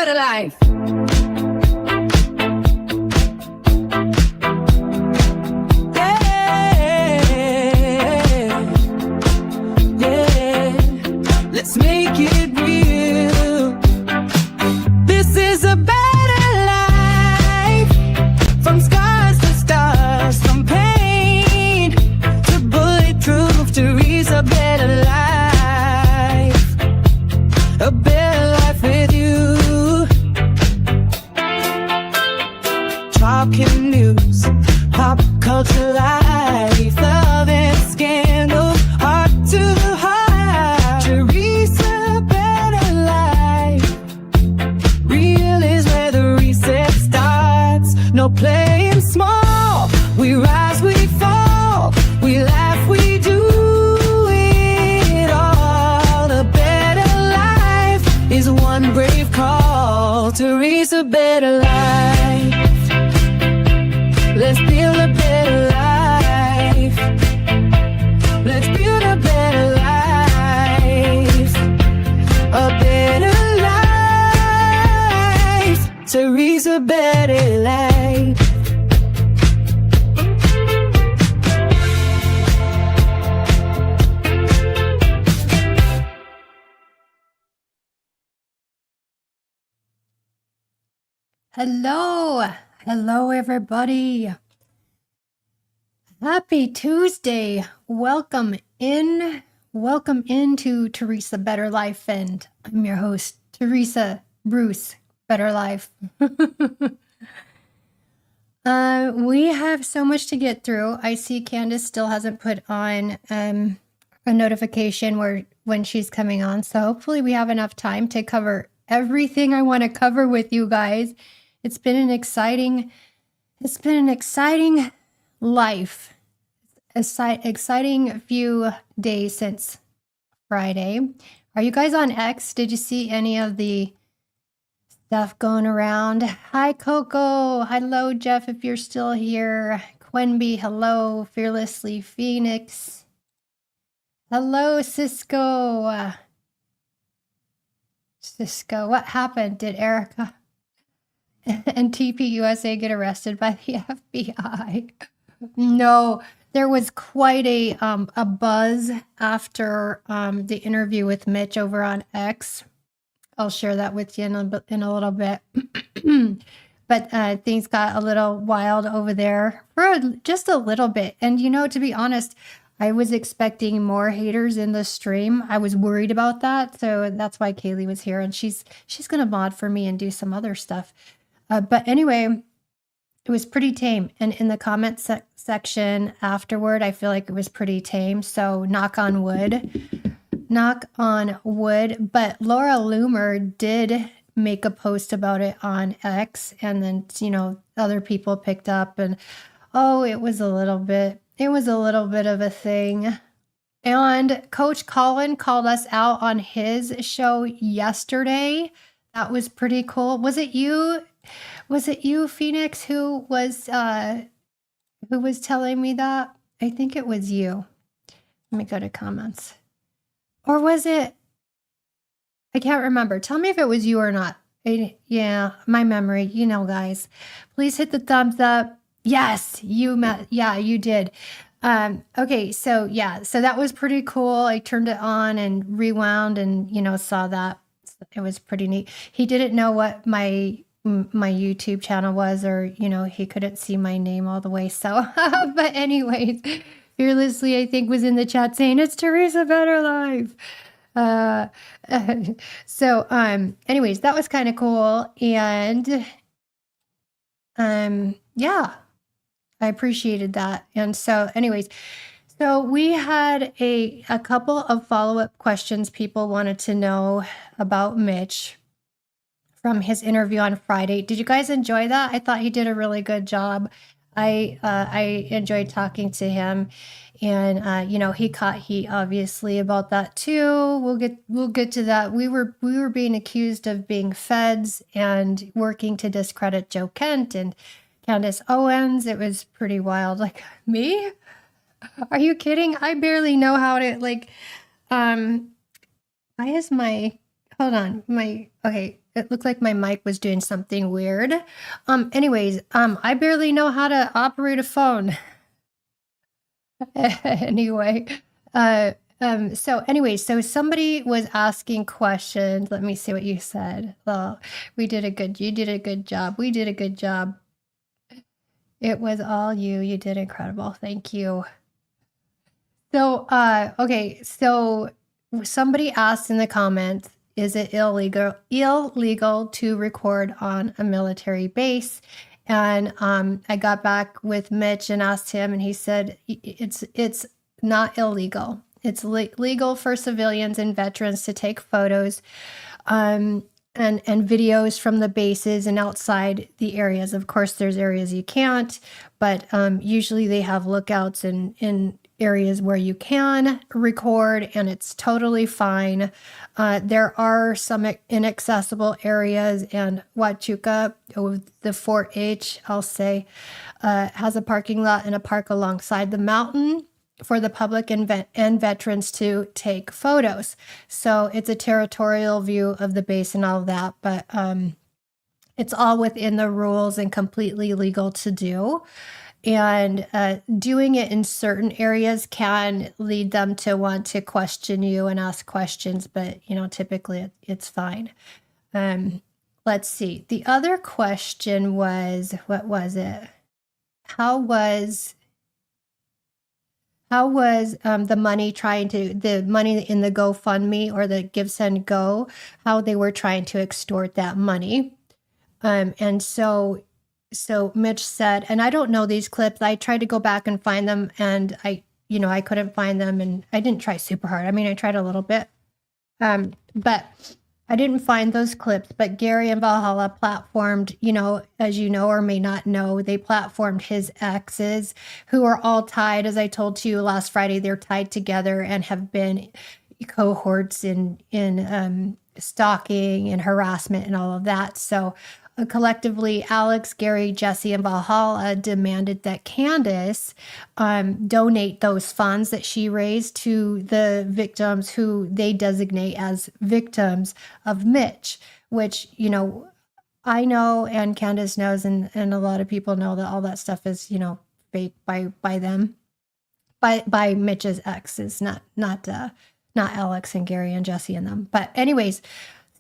better life. Let's make it real. This is a better life. From scars to stars, from pain to bulletproof, to reach a better life. A better life with you. Talking news, pop culture life, love and scandal, heart to heart. No playing small, we rise, we fall, we laugh, we do it all. A better life is one brave call to reach a better life. Let's build a better life. Let's build a better life. A better life to reach a better life. Hello everybody. Happy Tuesday. Welcome into Teresa Better Life, and I'm your host, Teresa Bruce Better Life. We have so much to get through. I see Candace still hasn't put on a notification when she's coming on, so hopefully we have enough time to cover everything I want to cover with you guys. It's been an exciting life, exciting few days since Friday. Are you guys on X? Did you see any of the stuff going around? Hi, Coco. Hello, Jeff, if you're still here. Quenby, hello. Fearlessly Phoenix. Hello, Cisco. Cisco, what happened? Did Erika and TPUSA get arrested by the FBI? No, there was quite a buzz after the interview with Mitch over on X. I'll share that with you in a little bit. But things got a little wild over there for just a little bit. And, to be honest, I was expecting more haters in the stream. I was worried about that. So that's why Kaylee was here. And she's going to mod for me and do some other stuff. But anyway, it was pretty tame. And in the comment section afterward, I feel like it was pretty tame. So knock on wood. Knock on wood. But Laura Loomer did make a post about it on X. And then, other people picked up. And, it was a little bit of a thing. And Coach Colin called us out on his show yesterday. That was pretty cool. Was it you, Phoenix, who was telling me that? I think it was you. Let me go to comments. Or was it? I can't remember. Tell me if it was you or not. Yeah, my memory, guys. Please hit the thumbs up. Yes, you did. Okay, so that was pretty cool. I turned it on and rewound and, saw that. It was pretty neat. He didn't know what my YouTube channel was, or, he couldn't see my name all the way. So, but anyways, Fearlessly, I think, was in the chat saying, it's Teresa Better Life. So, anyways, that was kind of cool. And, yeah, I appreciated that. And so anyways, so we had a couple of follow-up questions people wanted to know about Mitch from his interview on Friday. Did you guys enjoy that? I thought he did a really good job. I enjoyed talking to him, and he caught heat obviously about that too. We'll get to that. We were being accused of being feds and working to discredit Joe Kent and Candace Owens. It was pretty wild. Like, me? Are you kidding? I barely know how to, why is my, hold on, okay, it looked like my mic was doing something weird. Anyways, I barely know how to operate a phone. Anyway, so somebody was asking questions. Let me see what you said. Well, you did a good job. We did a good job. It was all you. You did incredible. Thank you. So, okay, so somebody asked in the comments, is it illegal to record on a military base? And I got back with Mitch and asked him, and he said it's not illegal. It's legal for civilians and veterans to take photos and videos from the bases and outside the areas. Of course, there's areas you can't, but usually they have lookouts in areas where you can record, and it's totally fine. There are some inaccessible areas, and Huachuca, the Fort H, I'll say, has a parking lot and a park alongside the mountain for the public and veterans to take photos. So it's a territorial view of the base and all of that, but it's all within the rules and completely legal to do. And doing it in certain areas can lead them to want to question you and ask questions, but typically it's fine. Let's see. The other question was, what was it? How was the money in the GoFundMe or the Give Send Go, how they were trying to extort that money? And so Mitch said, and I don't know these clips. I tried to go back and find them, and I couldn't find them, and I didn't try super hard. I mean, I tried a little bit, but I didn't find those clips. But Gary and Valhalla platformed, as you know or may not know, they platformed his exes, who are all tied. As I told you last Friday, they're tied together and have been cohorts in stalking and harassment and all of that. So collectively, Alex, Gary, Jesse, and Valhalla demanded that Candace donate those funds that she raised to the victims who they designate as victims of Mitch, which, I know and Candace knows, and a lot of people know that all that stuff is, fake by them, by Mitch's exes, not Alex and Gary and Jesse and them. But anyways,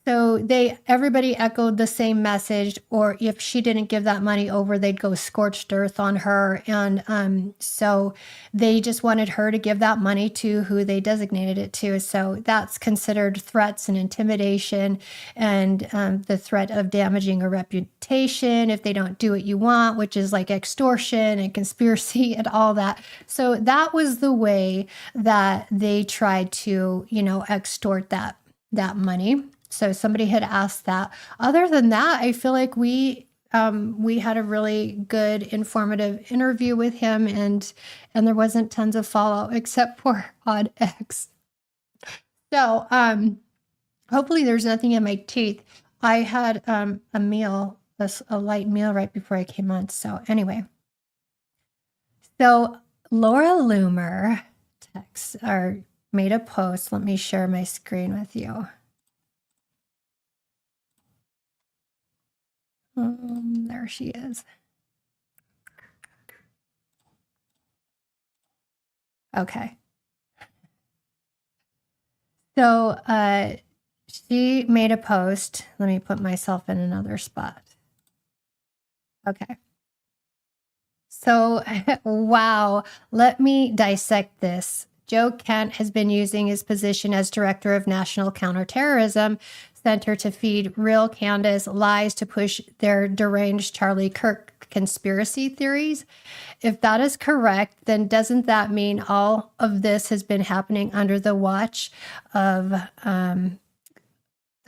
so everybody echoed the same message, or if she didn't give that money over, they'd go scorched earth on her. And so they just wanted her to give that money to who they designated it to. So that's considered threats and intimidation, and the threat of damaging a reputation if they don't do what you want, which is like extortion and conspiracy and all that. So that was the way that they tried to, extort that money. So somebody had asked that. Other than that, I feel like we had a really good, informative interview with him, and there wasn't tons of follow except for on X. So hopefully there's nothing in my teeth. I had a meal, a light meal right before I came on. So anyway, so Laura Loomer made a post. Let me share my screen with you. There she is. Okay. So she made a post. Let me put myself in another spot. Okay. So, wow. Let me dissect this. Joe Kent has been using his position as director of National Counterterrorism Center to feed real Candace lies to push their deranged Charlie Kirk conspiracy theories. If that is correct, then doesn't that mean all of this has been happening under the watch of the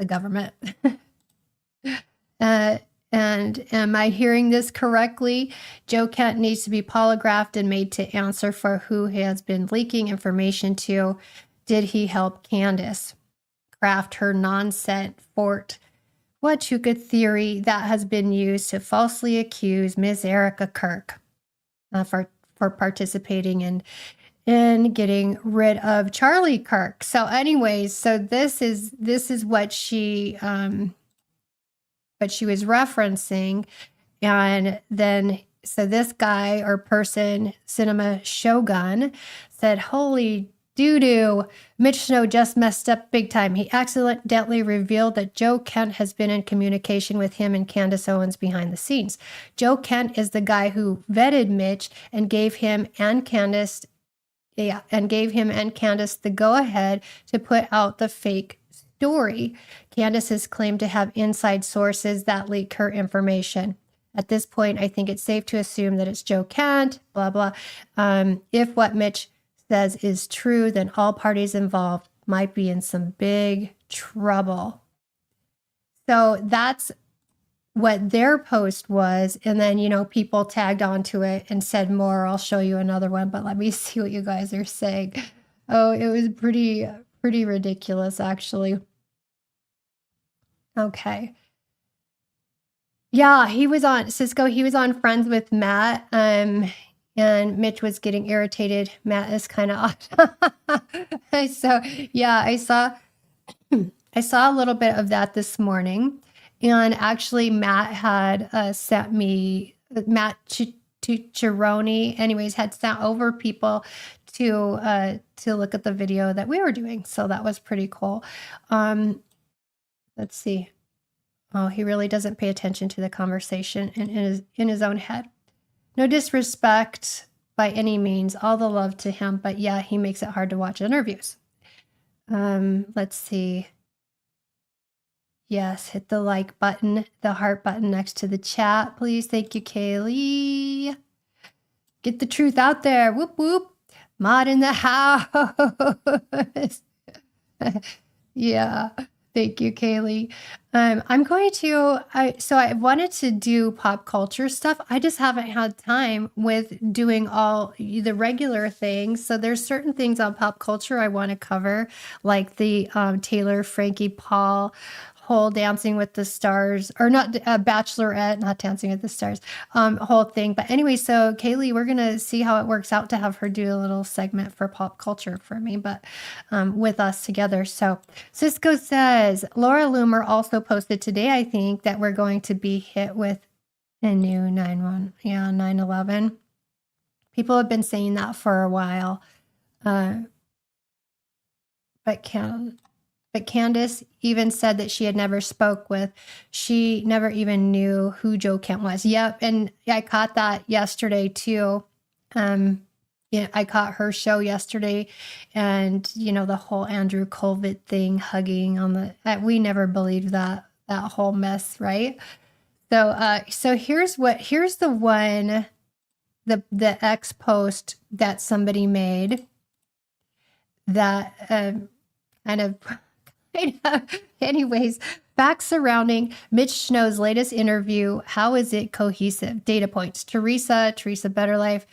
government? And am I hearing this correctly? Joe Kent needs to be polygraphed and made to answer for who he has been leaking information to. Did he help Candace craft her non-sent Fort Huachuca theory that has been used to falsely accuse Ms. Erika Kirk for participating in getting rid of Charlie Kirk? So anyways, so this is what she but she was referencing. And then, so this guy or person, Cinema Shogun, said, holy doo-doo, Mitch Snow just messed up big time. He accidentally revealed that Joe Kent has been in communication with him and Candace Owens behind the scenes. Joe Kent is the guy who vetted Mitch and gave him and Candace the go-ahead to put out the fake story. Candace has claimed to have inside sources that leak her information. At this point, I think it's safe to assume that it's Joe Kent, blah, blah. If what Mitch says is true, then all parties involved might be in some big trouble. So that's what their post was. And then, you know, people tagged onto it and said more. I'll show you another one, but let me see what you guys are saying. Oh, it was pretty ridiculous, actually. Okay. Yeah, he was on Cisco. He was on Friends with Matt. And Mitch was getting irritated. Matt is kind of off. So yeah, I saw a little bit of that this morning. And actually Matt had sent me, Matt Chironi, anyways, had sent over people to look at the video that we were doing. So that was pretty cool. Let's see. Oh, he really doesn't pay attention to the conversation in his own head. No disrespect by any means, all the love to him, but yeah, he makes it hard to watch interviews. Let's see. Yes, hit the like button, the heart button next to the chat, please. Thank you, Kaylee. Get the truth out there. Whoop, whoop. Mod in the house. Yeah. Thank you, Kaylee. I'm going to, so I wanted to do pop culture stuff. I just haven't had time with doing all the regular things. So there's certain things on pop culture I want to cover, like the Taylor, Frankie, Paul whole Dancing with the Stars, or not Bachelorette, not Dancing with the Stars, whole thing. But anyway, so Kaylee, we're going to see how it works out to have her do a little segment for pop culture for me, but with us together. So Cisco says, Laura Loomer also posted today, I think, that we're going to be hit with a new 9/11. People have been saying that for a while. But Candace even said that she had never she never even knew who Joe Kent was. Yep, and I caught that yesterday too. Yeah, I caught her show yesterday, and you know, the whole Andrew Colvin thing, hugging on the, we never believed that whole mess, right? So here's the one, the X post that somebody made that kind of anyways, facts surrounding Mitch Snow's latest interview. How is it cohesive? Data points. Teresa Better Life,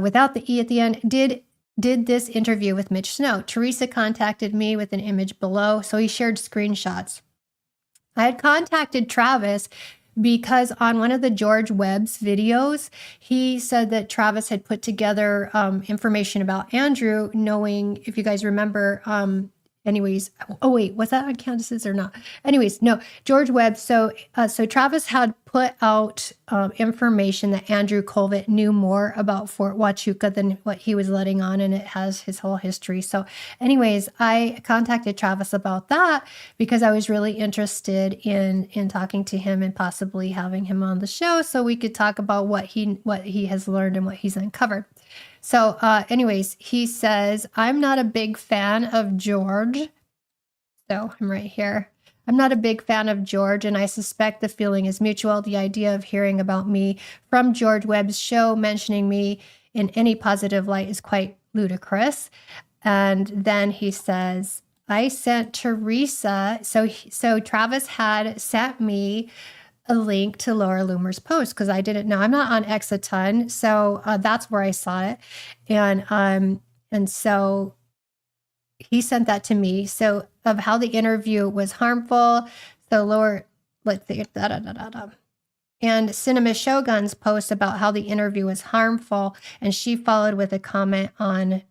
without the E at the end, did this interview with Mitch Snow. Teresa contacted me with an image below, so he shared screenshots. I had contacted Travis because on one of the George Webb's videos, he said that Travis had put together information about Andrew, knowing, if you guys remember, anyways, oh wait, was that on Candace's or not? Anyways, no, George Webb. So Travis had put out information that Andrew Colvin knew more about Fort Huachuca than what he was letting on, and it has his whole history. So anyways, I contacted Travis about that because I was really interested in talking to him and possibly having him on the show so we could talk about what he has learned and what he's uncovered. So anyways, he says, I'm not a big fan of George. So I'm right here. I'm not a big fan of George, and I suspect the feeling is mutual. The idea of hearing about me from George Webb's show, mentioning me in any positive light, is quite ludicrous. And then he says, I sent Teresa. So Travis had sent me a link to Laura Loomer's post because I didn't know. I'm not on X a ton, so that's where I saw it, and so he sent that to me. So of how the interview was harmful. So Laura, let's see, and Cinema Shogun's post about how the interview was harmful, and she followed with a comment on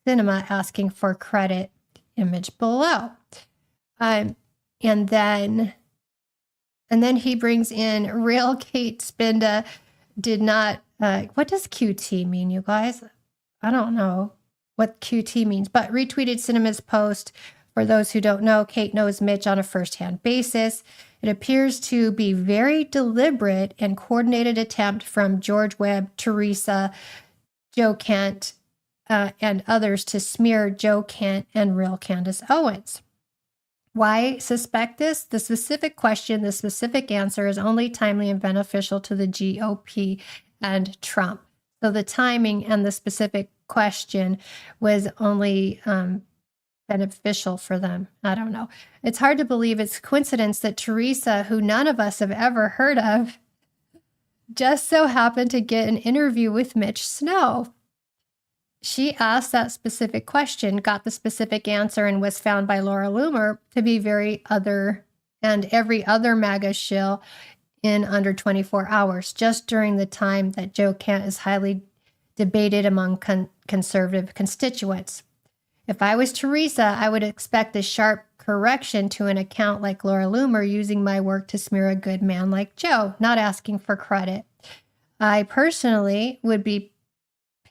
Cinema asking for credit. Image below, and then. And then he brings in real Kate Spinda did not, what does QT mean, you guys? I don't know what QT means, but retweeted Cinema's post. For those who don't know, Kate knows Mitch on a firsthand basis. It appears to be very deliberate and coordinated attempt from George Webb, Teresa, Joe Kent, and others to smear Joe Kent and real Candace Owens. Why suspect this? The specific question, the specific answer is only timely and beneficial to the GOP and Trump. So the timing and the specific question was only beneficial for them. I don't know. It's hard to believe it's coincidence that Teresa, who none of us have ever heard of, just so happened to get an interview with Mitch Snow. She asked that specific question, got the specific answer, and was found by Laura Loomer to be very other and every other MAGA shill in under 24 hours, just during the time that Joe Kent is highly debated among conservative constituents. If I was Teresa, I would expect a sharp correction to an account like Laura Loomer using my work to smear a good man like Joe, not asking for credit. I personally would be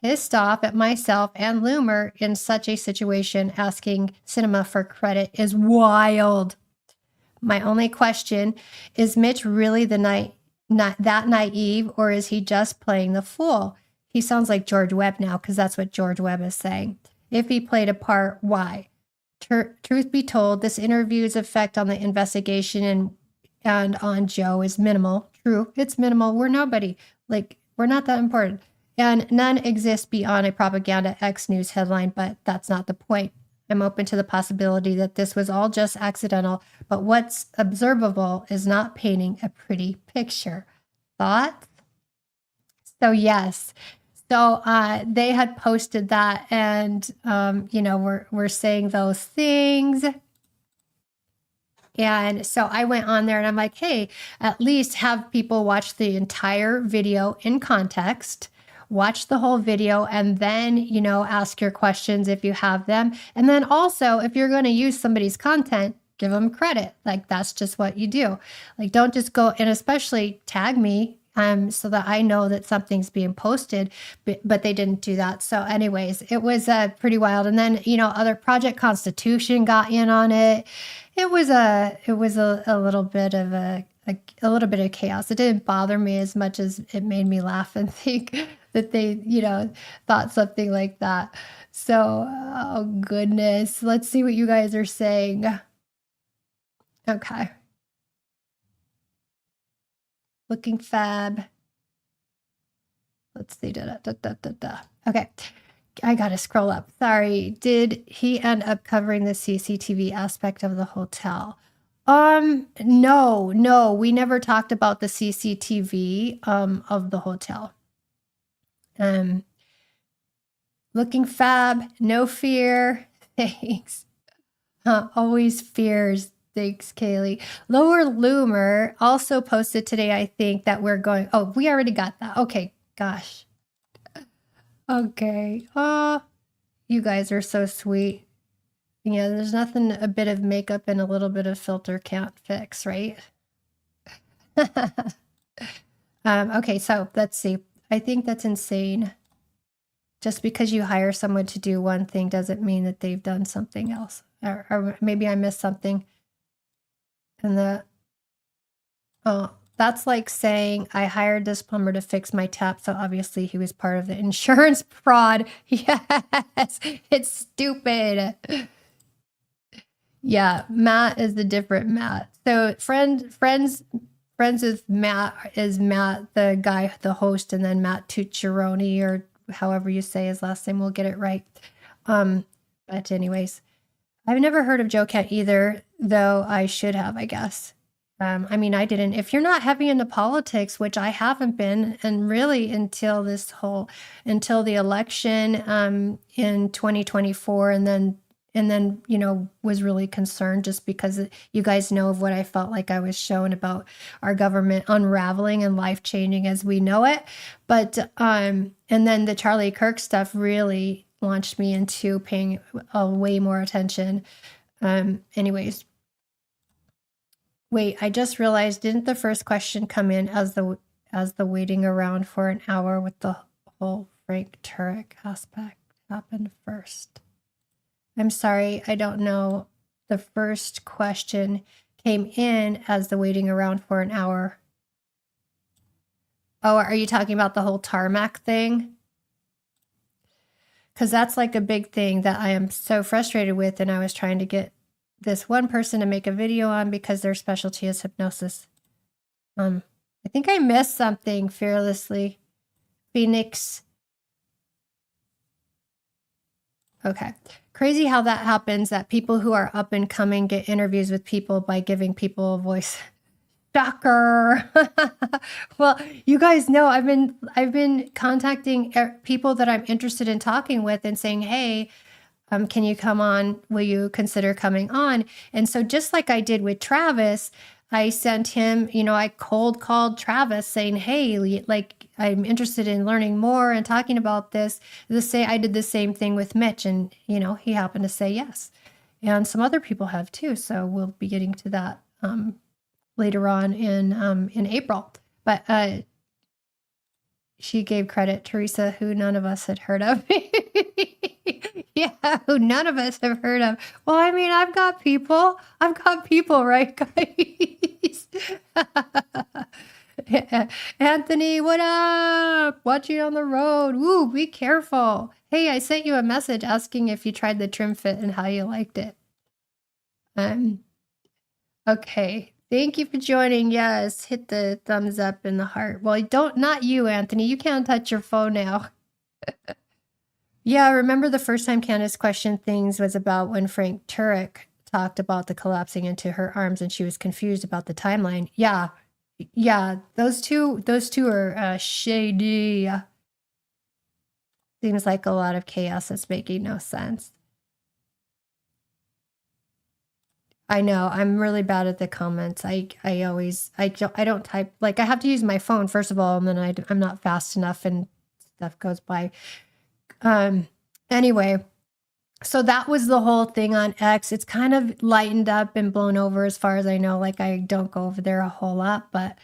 pissed off at myself and Loomer in such a situation. Asking Cinema for credit is wild. My only question is Mitch really not that naive, or is he just playing the fool? He sounds like George Webb now, because that's what George Webb is saying. If he played a part, why? Truth be told, this interview's effect on the investigation and on Joe is minimal. True, it's minimal. We're nobody. We're not that important. And none exists beyond a propaganda X news headline, but that's not the point. I'm open to the possibility that this was all just accidental, but what's observable is not painting a pretty picture. Thoughts? So yes. So they had posted that, and we're saying those things. And so I went on there and I'm like, hey, at least have people watch the entire video in context. Watch the whole video and then, ask your questions if you have them. And then also, if you're going to use somebody's content, give them credit. That's just what you do. Don't just go, and especially tag me so that I know that something's being posted, but they didn't do that. So anyways, it was pretty wild. And then, other Project Constitution got in on it. It was a little bit of a little bit of chaos. It didn't bother me as much as it made me laugh and think that they, thought something like that. So, oh goodness. Let's see what you guys are saying. Okay. Looking fab. Let's see. Okay. I got to scroll up. Sorry. Did he end up covering the CCTV aspect of the hotel? No, we never talked about the CCTV of the hotel. Looking fab, no fear. Thanks. Always fears. Thanks, Kaylee. Lower Loomer also posted today, I think, that we're going. Oh, we already got that. Okay, gosh. Okay. Oh, you guys are so sweet. Yeah, there's nothing a bit of makeup and a little bit of filter can't fix, right? Okay, so let's see. I think that's insane. Just because you hire someone to do one thing doesn't mean that they've done something else. Or maybe I missed something. And that's like saying I hired this plumber to fix my tap, so obviously he was part of the insurance fraud. Yes, it's stupid. Yeah, Matt is the different Matt. So friends with Matt is Matt, the guy, the host, and then Matt Tucciaroni, or however you say his last name. We'll get it right. But anyways, I've never heard of Joe Kent either, though I should have, I guess. I didn't. If you're not heavy into politics, which I haven't been, and really until the election in 2024, and then was really concerned just because you guys know of what I felt like I was shown about our government unraveling and life changing as we know it. But and then the Charlie Kirk stuff really launched me into paying way more attention. Anyways, Wait, I just realized, didn't the first question come in as the waiting around for an hour with the whole Frank Turek aspect happened first? I'm sorry, I don't know. The first question came in as the waiting around for an hour. Oh, are you talking about the whole tarmac thing? Because that's like a big thing that I am so frustrated with, and I was trying to get this one person to make a video on because their specialty is hypnosis. I think I missed something, Fearlessly. Phoenix. Okay. Crazy how that happens, that people who are up and coming get interviews with people by giving people a voice. Shocker. Well, you guys know I've been contacting people that I'm interested in talking with and saying, hey, can you come on? Will you consider coming on? And so just like I did with Travis, I sent him, I cold called Travis saying, hey, like, I'm interested in learning more and talking about this. I did the same thing with Mitch, and, he happened to say yes. And some other people have too. So we'll be getting to that later on in April. But she gave credit, Teresa, who none of us had heard of. Yeah, who none of us have heard of. Well, I mean, I've got people, right, guys? Anthony, what up? Watching on the road. Woo, be careful. Hey, I sent you a message asking if you tried the trim fit and how you liked it. Okay. Thank you for joining. Yes, hit the thumbs up and the heart. Well, not you, Anthony. You can't touch your phone now. Yeah, remember the first time Candace questioned things was about when Frank Turek talked about the collapsing into her arms and she was confused about the timeline. Yeah, those two are shady. Seems like a lot of chaos that's making no sense. I know, I'm really bad at the comments. I don't type, like I have to use my phone first of all, and then I'm not fast enough and stuff goes by. Anyway, so that was the whole thing on X. It's kind of lightened up and blown over as far as I know. Like I don't go over there a whole lot, but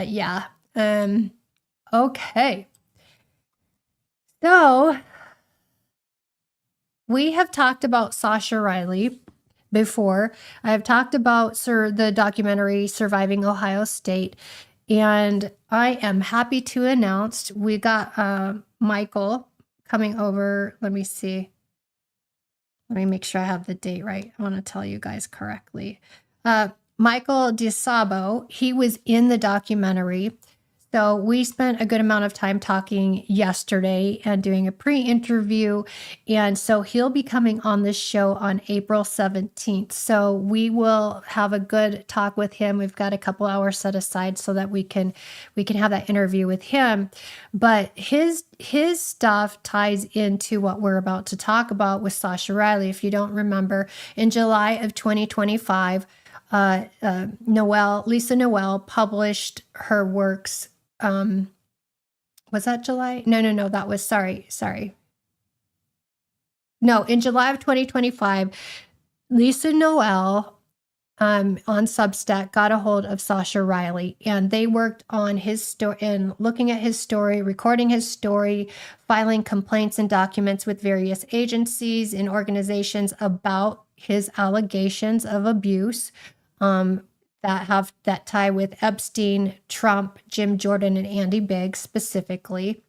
yeah. Okay. So we have talked about Sascha Riley before. I have talked about the documentary Surviving Ohio State, and I am happy to announce we got Michael coming over. Let me see. Let me make sure I have the date right. I want to tell you guys correctly. Michael DeSabo, he was in the documentary. So we spent a good amount of time talking yesterday and doing a pre-interview. And so he'll be coming on this show on April 17th. So we will have a good talk with him. We've got a couple hours set aside so that we can have that interview with him. But his stuff ties into what we're about to talk about with Sascha Riley. If you don't remember, in July of 2025, Lisa Noel published her works. Was that July? No, that was, sorry. No, in July of 2025, Lisa Noel on Substack got a hold of Sascha Riley, and they worked on his story and looking at his story, recording his story, filing complaints and documents with various agencies and organizations about his allegations of abuse. That tie with Epstein, Trump, Jim Jordan, and Andy Biggs specifically.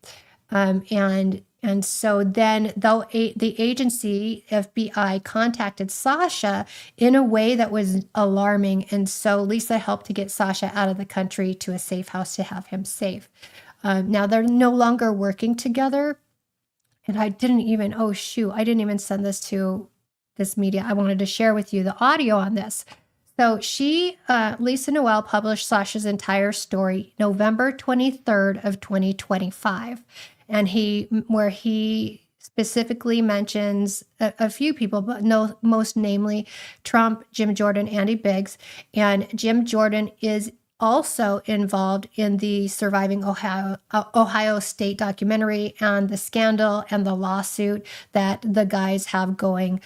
And so then the agency, FBI, contacted Sascha in a way that was alarming. And so Lisa helped to get Sascha out of the country to a safe house to have him safe. Now they're no longer working together. And I didn't even send this to this media. I wanted to share with you the audio on this. So Lisa Noel published Sascha's entire story November 23rd of 2025. And where he specifically mentions a few people, but most namely Trump, Jim Jordan, Andy Biggs. And Jim Jordan is also involved in the Surviving Ohio State documentary and the scandal and the lawsuit that the guys have going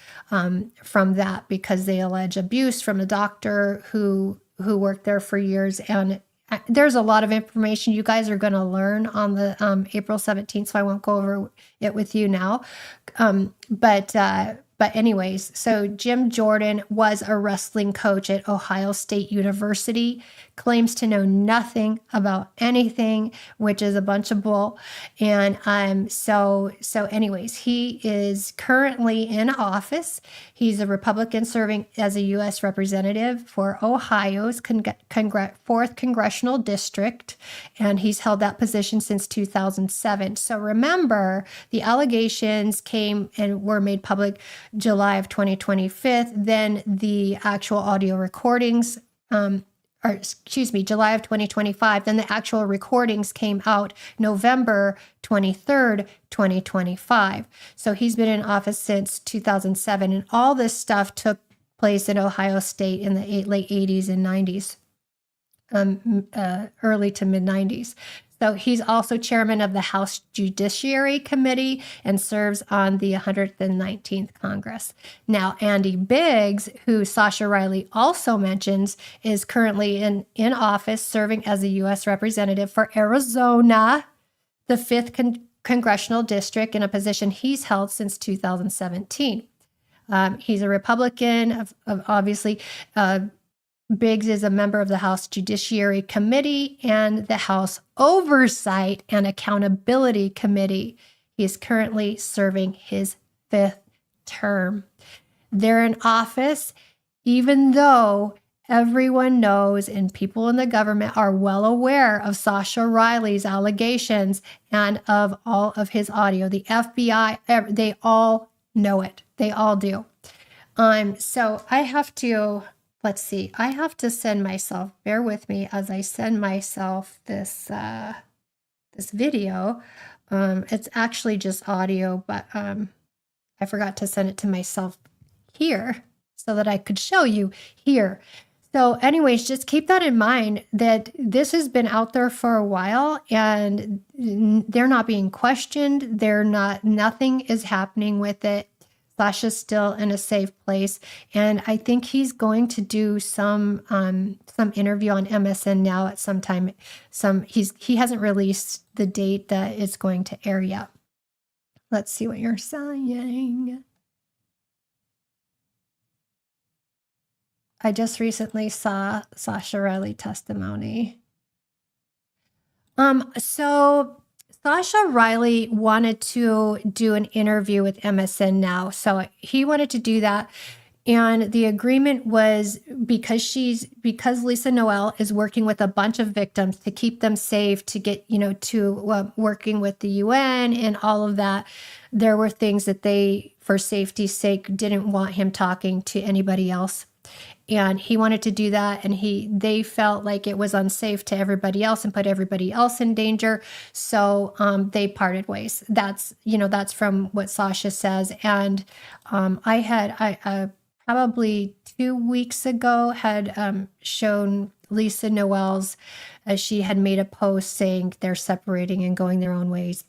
from that, because they allege abuse from a doctor who who worked there for years. And there's a lot of information you guys are going to learn on the April 17th, so I won't go over it with you now. But anyways, so Jim Jordan was a wrestling coach at Ohio State University, claims to know nothing about anything, which is a bunch of bull. And so anyways, he is currently in office. He's a Republican serving as a U.S. representative for Ohio's 4th Congressional District, and he's held that position since 2007. So remember, the allegations came and were made public July of 2025. Then the actual audio recordings, July of 2025. Then the actual recordings came out November 23rd, 2025. So he's been in office since 2007. And all this stuff took place in Ohio State in the late 80s and 90s, early to mid 90s. So he's also chairman of the House Judiciary Committee and serves on the 119th Congress. Now, Andy Biggs, who Sascha Riley also mentions, is currently in office serving as a U.S. representative for Arizona, the 5th Congressional District, in a position he's held since 2017. He's a Republican, obviously. Biggs is a member of the House Judiciary Committee and the House Oversight and Accountability Committee. He is currently serving his 5th term. They're in office, even though everyone knows and people in the government are well aware of Sascha Riley's allegations and of all of his audio. The FBI, they all know it. They all do. So I have to... Let's see. I have to send myself, bear with me as I send myself this this video. It's actually just audio, but I forgot to send it to myself here so that I could show you here. So anyways, just keep that in mind that this has been out there for a while and they're not being questioned. Nothing is happening with it. Sascha's still in a safe place, and I think he's going to do some interview on MSN now at some time. He hasn't released the date that it's going to air yet. Let's see what you're saying. I just recently saw Sascha Riley testimony. So Sascha Riley wanted to do an interview with MSN Now. So he wanted to do that. And the agreement was because Lisa Noel is working with a bunch of victims to keep them safe, to get, to working with the UN and all of that. There were things that they, for safety's sake, didn't want him talking to anybody else. And he wanted to do that, and they felt like it was unsafe to everybody else and put everybody else in danger. So they parted ways. That's from what Sascha says. And I probably 2 weeks ago had shown Lisa Noel's, she had made a post saying they're separating and going their own ways.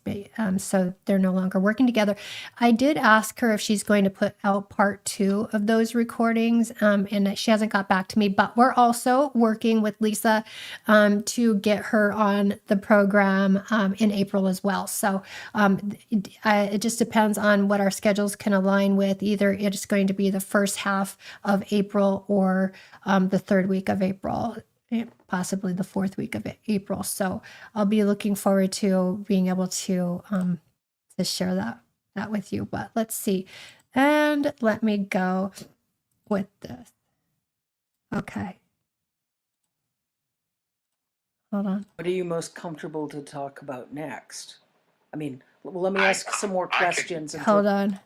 So they're no longer working together. I did ask her if she's going to put out part 2 of those recordings, and she hasn't got back to me, but we're also working with Lisa to get her on the program in April as well. So it just depends on what our schedules can align with. Either it's going to be the first half of April or the 3rd week of April, possibly the 4th week of April. So I'll be looking forward to being able to share that with you. But let's see. And let me go with this. Okay. Hold on. What are you most comfortable to talk about next? I mean, well, let me ask some more questions. Hold on.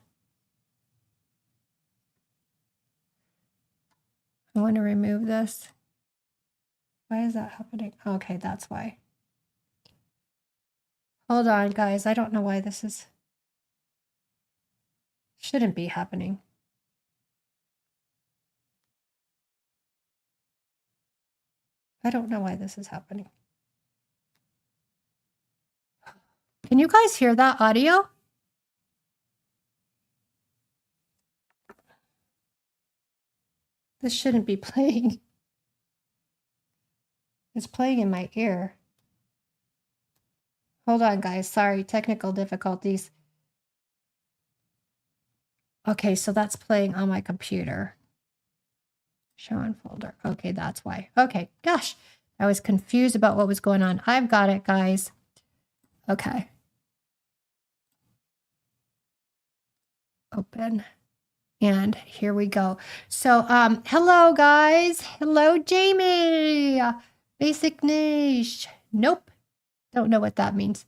I want to remove this. Why is that happening? Okay, that's why. Hold on, guys. I don't know why this shouldn't be happening. I don't know why this is happening. Can you guys hear that audio? This shouldn't be playing. It's playing in my ear. Hold on, guys. Sorry, technical difficulties. Okay, so that's playing on my computer. Show in folder. Okay, that's why. Okay, gosh, I was confused about what was going on. I've got it, guys. Okay. Open. And here we go. So, hello, guys. Hello, Jamie. Basic niche. Nope. Don't know what that means.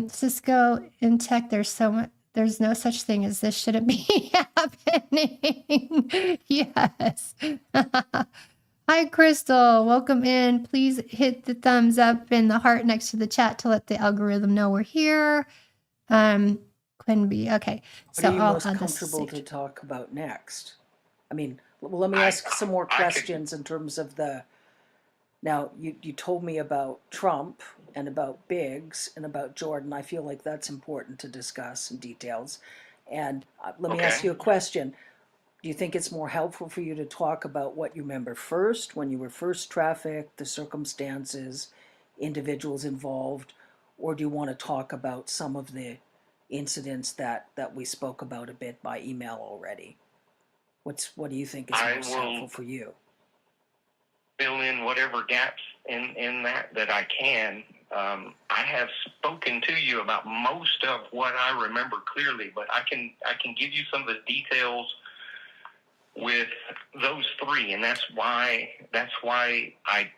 Cisco in tech, there's no such thing as this shouldn't be happening. Yes. Hi, Crystal. Welcome in. Please hit the thumbs up and the heart next to the chat to let the algorithm know we're here. Quinby. Okay. What are you most comfortable to talk about next? I mean, well, let me ask some more questions in terms of the. Now, you told me about Trump and about Biggs and about Jordan. I feel like that's important to discuss in details. And let me ask you a question. Do you think it's more helpful for you to talk about what you remember first, when you were first trafficked, the circumstances, individuals involved, or do you want to talk about some of the incidents that we spoke about a bit by email already? What do you think is most helpful for you? Fill in whatever gaps in that I can. I have spoken to you about most of what I remember clearly, but I can give you some of the details with those three, and that's why I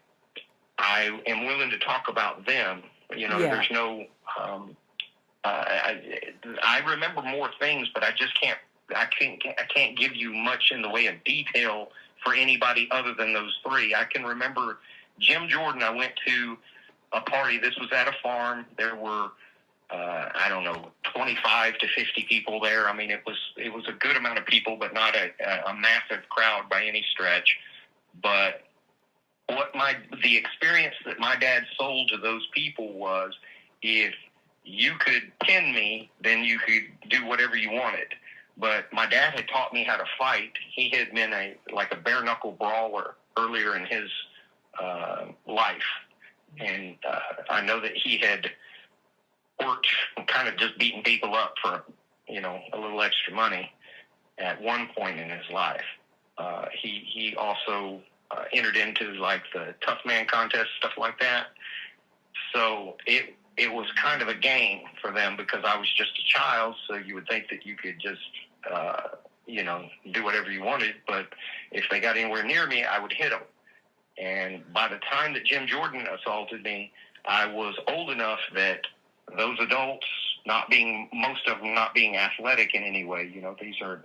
am willing to talk about them. You know, there's no. I remember more things, but I can't give you much in the way of detail for anybody other than those three. I can remember Jim Jordan. I went to a party. This was at a farm. There were, 25 to 50 people there. I mean, it was a good amount of people, but not a massive crowd by any stretch. But the experience that my dad sold to those people was, if you could pin me, then you could do whatever you wanted. But my dad had taught me how to fight. He had been a bare knuckle brawler earlier in his life, and I know that he had worked kind of just beating people up for a little extra money at one point in his life. He also entered into like the tough man contest, stuff like that. So it was kind of a game for them because I was just a child. So you would think that you could just do whatever you wanted, but if they got anywhere near me, I would hit them. And by the time that Jim Jordan assaulted me, I was old enough that those adults, most of them not being athletic in any way, these are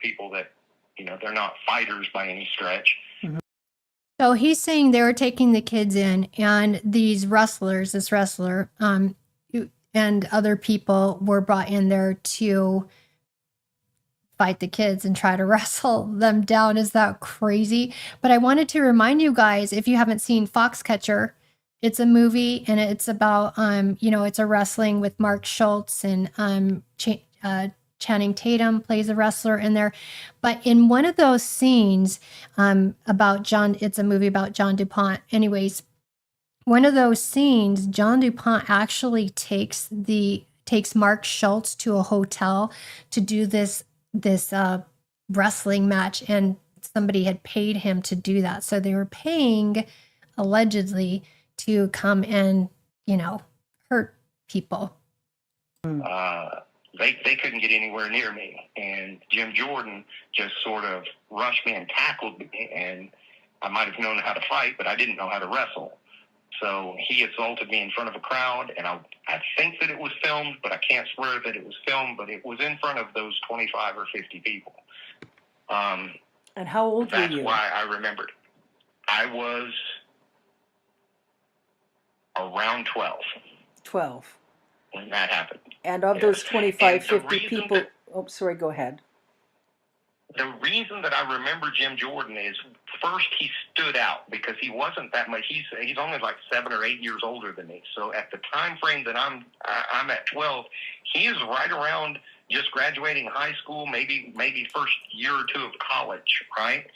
people that, they're not fighters by any stretch. Mm-hmm. So he's saying they were taking the kids in, and this wrestler, and other people were brought in there to fight the kids and try to wrestle them down. Is that crazy? But I wanted to remind you guys, if you haven't seen Foxcatcher, it's a movie, and it's about, it's a wrestling with Mark Schultz, and Channing Tatum plays a wrestler in there. But in one of those scenes it's a movie about John DuPont. Anyways, one of those scenes, John DuPont actually takes Mark Schultz to a hotel to do this wrestling match, and somebody had paid him to do that. So they were paying, allegedly, to come and, hurt people. They couldn't get anywhere near me, and Jim Jordan just sort of rushed me and tackled me, and I might have known how to fight, but I didn't know how to wrestle. So he assaulted me in front of a crowd, and I think that it was filmed, but I can't swear that it was filmed, but it was in front of those 25 or 50 people. And how old were you? That's why I remembered. I was around 12. 12. When that happened. And of those 25, 50 people... go ahead. The reason that I remember Jim Jordan is, first, he stood out because he wasn't that much. He's only like 7 or 8 years older than me. So at the time frame that I'm at 12, he is right around just graduating high school, maybe first year or two of college, right?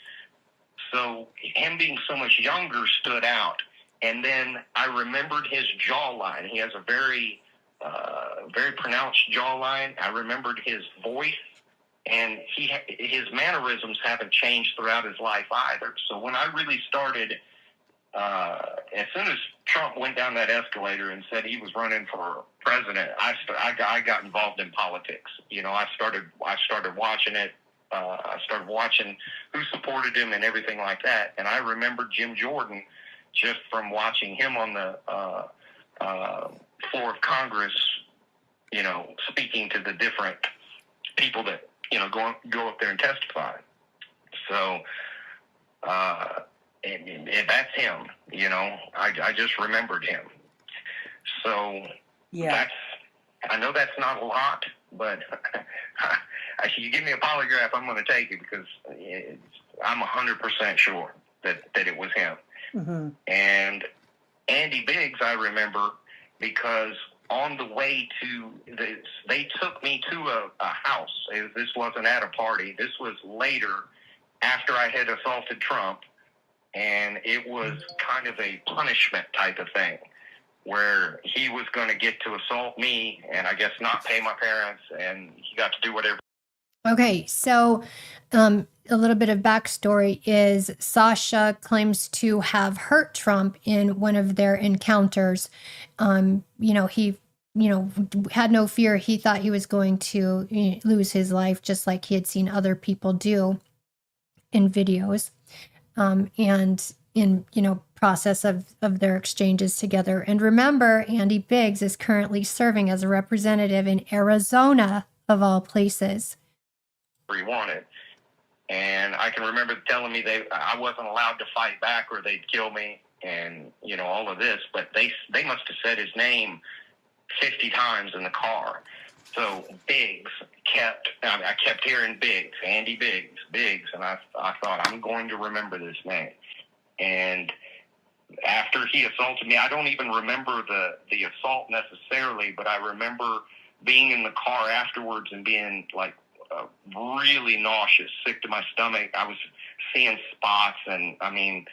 So him being so much younger stood out. And then I remembered his jawline. He has a very, very pronounced jawline. I remembered his voice, and his mannerisms haven't changed throughout his life either. So when I really started, as soon as Trump went down that escalator and said he was running for president, I got involved in politics. You know, I started watching it. I started watching who supported him and everything like that. And I remember Jim Jordan just from watching him on the floor of Congress, you know, speaking to the different people that, you know, go up there and testify. So, and that's him, you know. I just remembered him. So Yeah. I know that's not a lot, but you give me a polygraph, I'm going to take it, because I'm 100% sure that it was him. Mm-hmm. And Andy Biggs, I remember, because on the way to this, they took me to a house. This wasn't at a party. This was later, after I had assaulted Trump, and it was kind of a punishment type of thing, where he was going to get to assault me and I guess not pay my parents, and he got to do whatever. Okay, so a little bit of backstory is Sascha claims to have hurt Trump in one of their encounters. You know, he, you know, had no fear. He thought he was going to lose his life, just like he had seen other people do in videos, and in, you know, process of their exchanges together. And remember, Andy Biggs is currently serving as a representative in Arizona, of all places. He wanted. And I can remember telling me I wasn't allowed to fight back or they'd kill me, and, you know, all of this, but they must have said his name 50 times in the car. So Biggs I kept hearing Biggs, Andy Biggs, and I thought, I'm going to remember this name. And after he assaulted me, I don't even remember the assault necessarily, but I remember being in the car afterwards and being like really nauseous, sick to my stomach. I was seeing spots, and I mean,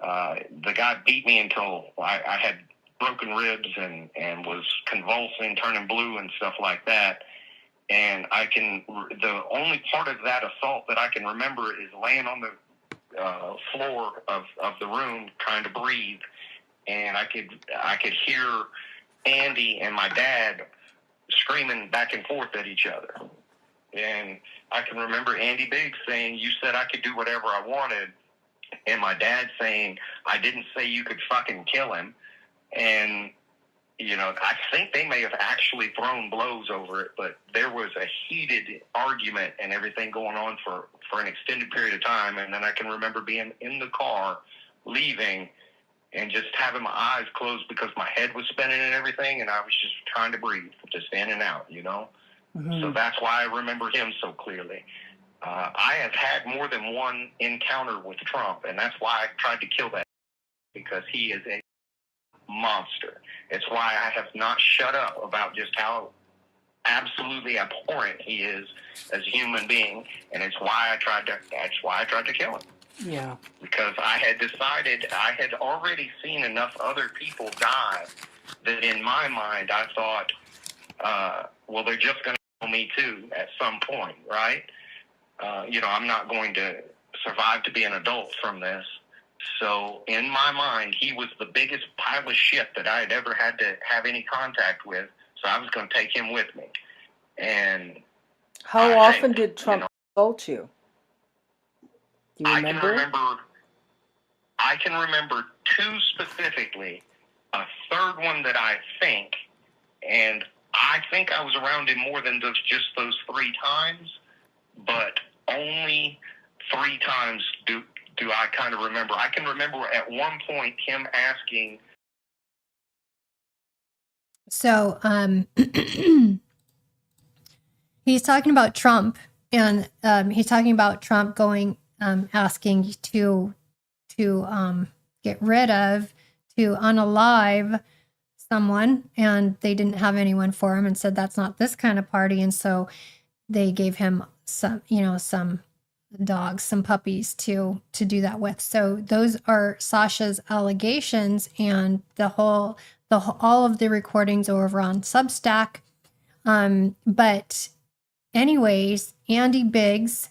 the guy beat me until I had broken ribs and was convulsing, turning blue and stuff like that. And the only part of that assault that I can remember is laying on the floor of the room trying to breathe, and I could hear Andy and my dad screaming back and forth at each other. And I can remember Andy Biggs saying, "You said I could do whatever I wanted," and my dad saying, "I didn't say you could fucking kill him." And, you know, I think they may have actually thrown blows over it, but there was a heated argument and everything going on for an extended period of time. And then I can remember being in the car, leaving, and just having my eyes closed because my head was spinning and everything, and I was just trying to breathe, just in and out, you know? Mm-hmm. So that's why I remember him so clearly. I have had more than one encounter with Trump, and that's why I tried to kill that, because he is a monster. It's why I have not shut up about just how absolutely abhorrent he is as a human being, and that's why I tried to kill him. Yeah. Because I had decided, I had already seen enough other people die that in my mind I thought, well, they're just going to kill me too at some point, right? You know, I'm not going to survive to be an adult from this. So in my mind, he was the biggest pile of shit that I had ever had to have any contact with. So I was going to take him with me. And How often did Trump assault you? Do you remember? I can remember two specifically. A third one that I think, and I think I was around him more than just those 3 times, but only 3 times do I kind of remember. I can remember at one point him asking. So he's talking about Trump, and he's talking about Trump going, asking to get rid of, to unalive someone, and they didn't have anyone for him, and said that's not this kind of party, and so they gave him some dogs, some puppies to do that with. So those are Sascha's allegations, and all of the recordings are over on Substack. But anyways, Andy Biggs,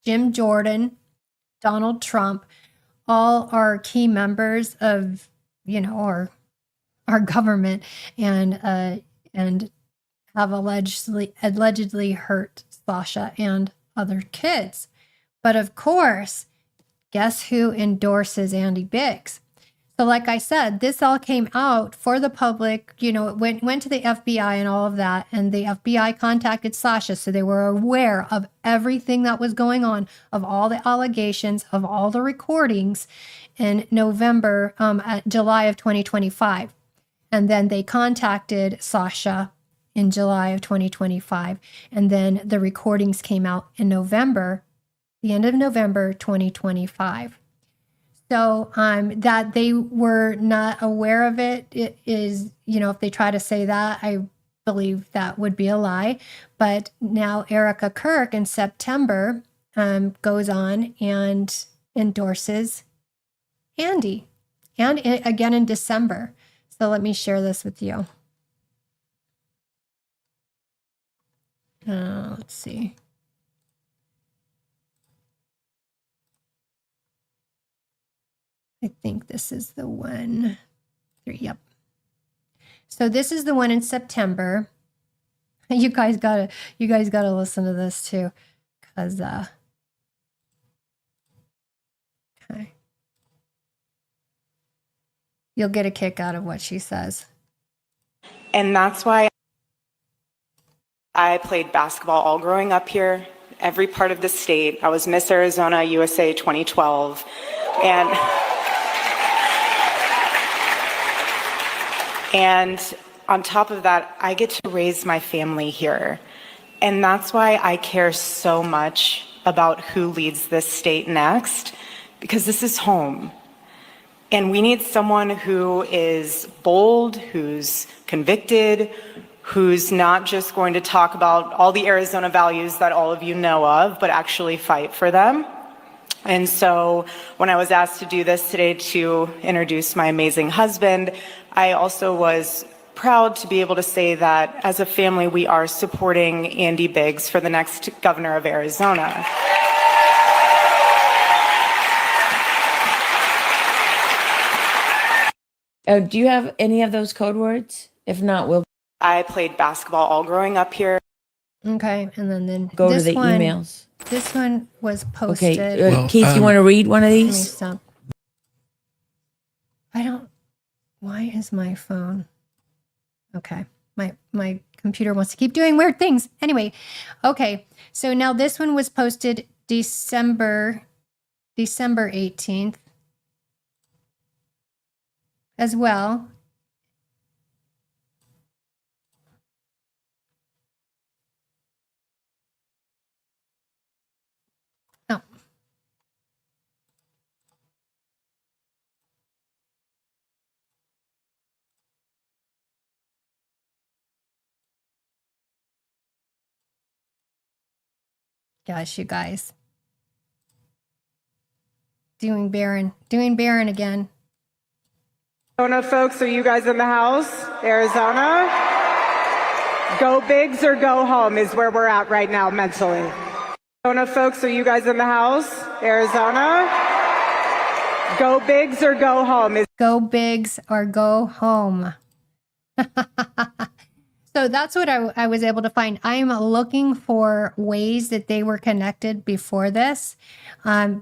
Jim Jordan, Donald Trump, all are key members of, our government, and have allegedly hurt Sascha and other kids. But of course, guess who endorses Andy Biggs? So like I said, this all came out for the public, it went to the FBI and all of that, and the FBI contacted Sascha, so they were aware of everything that was going on, of all the allegations, of all the recordings in July of 2025. And then they contacted Sascha in July of 2025, and then the recordings came out in November, the end of November 2025. So that they were not aware of it is, if they try to say that, I believe that would be a lie. But now Erika Kirk in September goes on and endorses Andy, and again in December. So let me share this with you. Let's see. I think this is the one. Yep. So this is the one in September. You guys gotta listen to this too, because okay, you'll get a kick out of what she says. And that's why I played basketball all growing up here, every part of the state. I was Miss Arizona USA 2012. And on top of that, I get to raise my family here. And that's why I care so much about who leads this state next, because this is home. And we need someone who is bold, who's convicted, who's not just going to talk about all the Arizona values that all of you know of, but actually fight for them. And so when I was asked to do this today to introduce my amazing husband, I also was proud to be able to say that as a family, we are supporting Andy Biggs for the next governor of Arizona. Do you have any of those code words? If not, we'll I played basketball all growing up here. Okay, and then go to this the one, emails. This one was posted. Okay, Keith, you want to read one of Let me these? stop. Why is my phone? Okay, my computer wants to keep doing weird things. Anyway, okay, so now this one was posted December 18th as well. Oh. Gosh, you guys. Doing Barron again. Arizona folks, are you guys in the house? Arizona? Go Bigs or go home is where we're at right now mentally. Arizona folks, are you guys in the house? Arizona? Go Bigs or go home is Go Bigs or go home. So that's what I was able to find. I'm looking for ways that they were connected before this,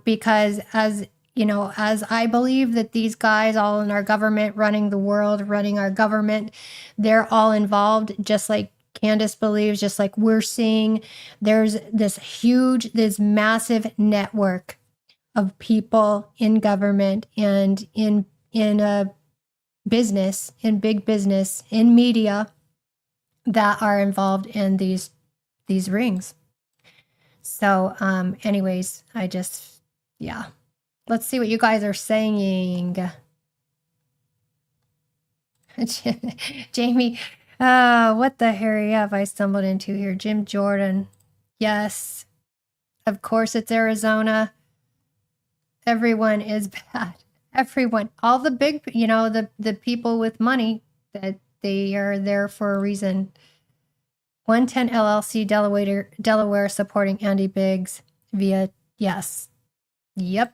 because as you know, as I believe that these guys all in our government, running the world, running our government, they're all involved, just like Candace believes, just like we're seeing. There's this massive network of people in government and in business, in big business, in media, that are involved in these rings. So anyways, let's see what you guys are saying. Jamie, what the hurry up I stumbled into here. Jim Jordan, yes. Of course, it's Arizona. Everyone is bad. Everyone, all the big, the people with money, that they are there for a reason. 110 LLC Delaware supporting Andy Biggs via yes. Yep.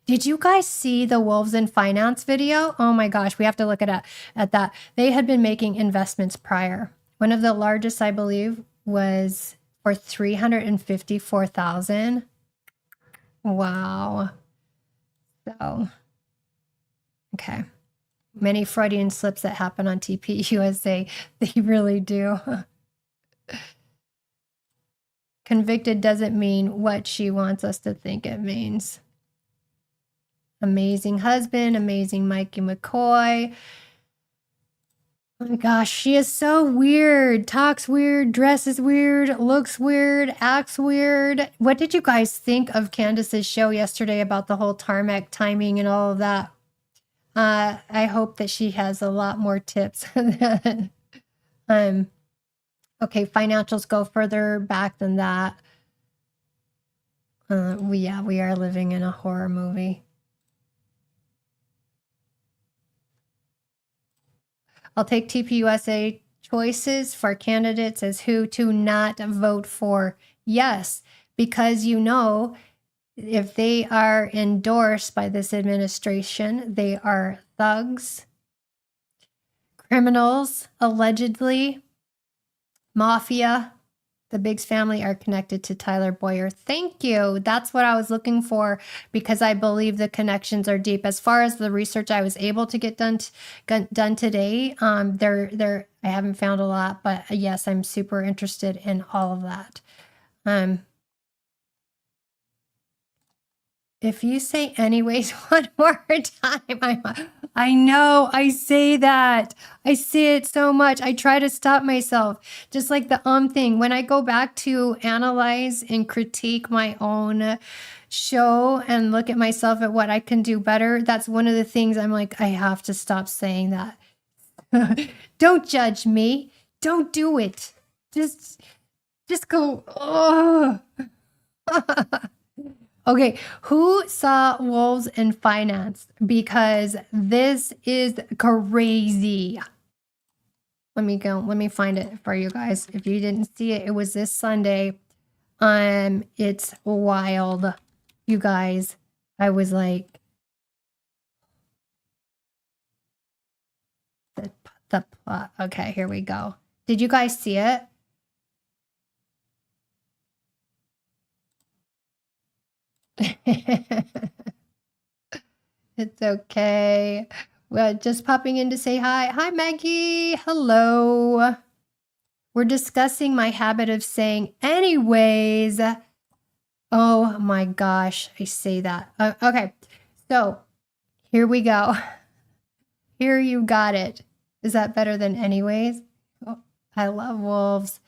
Did you guys see the Wolves in Finance video? Oh my gosh, we have to look at that. They had been making investments prior. One of the largest, I believe, was for $354,000. Wow. So, okay. Many Freudian slips that happen on TP USA. They really do. Convicted doesn't mean what she wants us to think it means. Amazing husband, amazing Mikey McCoy. Oh my gosh, she is so weird. Talks weird, dresses weird, looks weird, acts weird. What did you guys think of Candace's show yesterday about the whole tarmac timing and all of that? I hope that she has a lot more tips. Okay, financials go further back than that. We are living in a horror movie. I'll take TPUSA choices for candidates as who to not vote for. Yes, because if they are endorsed by this administration, they are thugs, criminals, allegedly, mafia. The Biggs family are connected to Tyler Boyer. Thank you. That's what I was looking for, because I believe the connections are deep. As far as the research I was able to get done today, I haven't found a lot, but yes, I'm super interested in all of that. If you say anyways one more time, I know I say that. I say it so much. I try to stop myself. Just like the thing. When I go back to analyze and critique my own show and look at myself at what I can do better, that's one of the things I'm like, I have to stop saying that. Don't judge me. Don't do it. Just go, oh. Okay, who saw Wolves in Finance? Because this is crazy. Let me find it for you guys. If you didn't see it, it was this Sunday. It's wild, you guys. I was like, the plot. Okay, here we go. Did you guys see it? It's okay. Well, just popping in to say hi. Hi, Maggie. Hello. We're discussing my habit of saying anyways. Oh my gosh, I say that. Okay, so here we go. Here you got it. Is that better than anyways? Oh, I love wolves.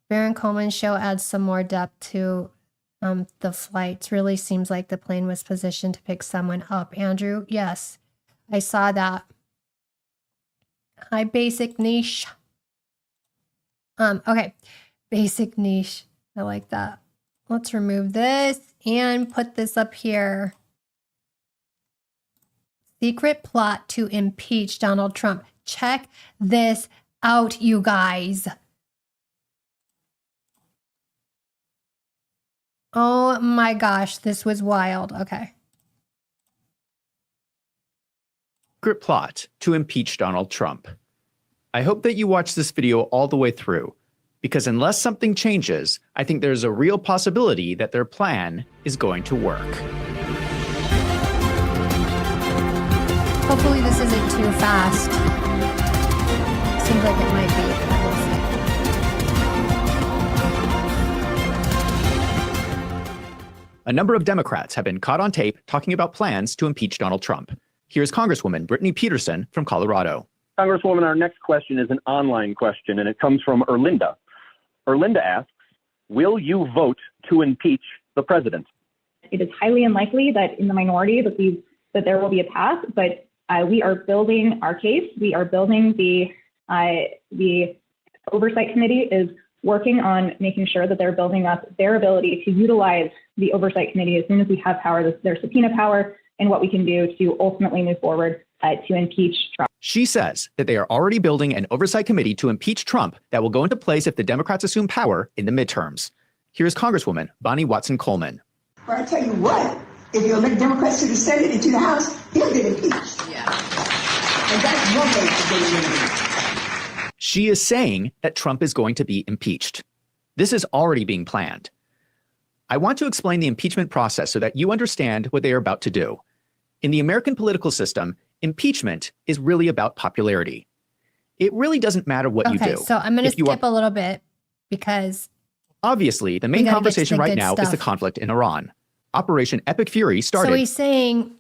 Baron Coleman's show adds some more depth to the flights. Really seems like the plane was positioned to pick someone up. Andrew, yes, I saw that. Hi, Basic Niche. Okay, Basic Niche. I like that. Let's remove this and put this up here. Secret plot to impeach Donald Trump. Check this out, you guys. Oh my gosh, this was wild. Okay. Secret plot to impeach Donald Trump. I hope that you watch this video all the way through, because unless something changes, I think there's a real possibility that their plan is going to work. Hopefully this isn't too fast. Seems like it might be. We'll see. A number of Democrats have been caught on tape talking about plans to impeach Donald Trump. Here's Congresswoman Brittany Peterson from Colorado. Congresswoman, our next question is an online question, and it comes from Erlinda. Erlinda asks, will you vote to impeach the president? It is highly unlikely that in the minority that there will be a path, but we are building our case. We are building the oversight committee is working on making sure that they're building up their ability to utilize the oversight committee as soon as we have power, their subpoena power, and what we can do to ultimately move forward to impeach Trump. She says that they are already building an oversight committee to impeach Trump that will go into place if the Democrats assume power in the midterms. Here's Congresswoman Bonnie Watson Coleman. Well, I tell you what, if you elect Democrats to the Senate and to the House, they'll get impeached. Yeah. And that's one way to get impeached. She is saying that Trump is going to be impeached. This is already being planned. I want to explain the impeachment process so that you understand what they are about to do. In the American political system, impeachment is really about popularity. It really doesn't matter what you do. So I'm going to skip a little bit because obviously the main conversation right now is the conflict in Iran. Operation Epic Fury started. So he's saying,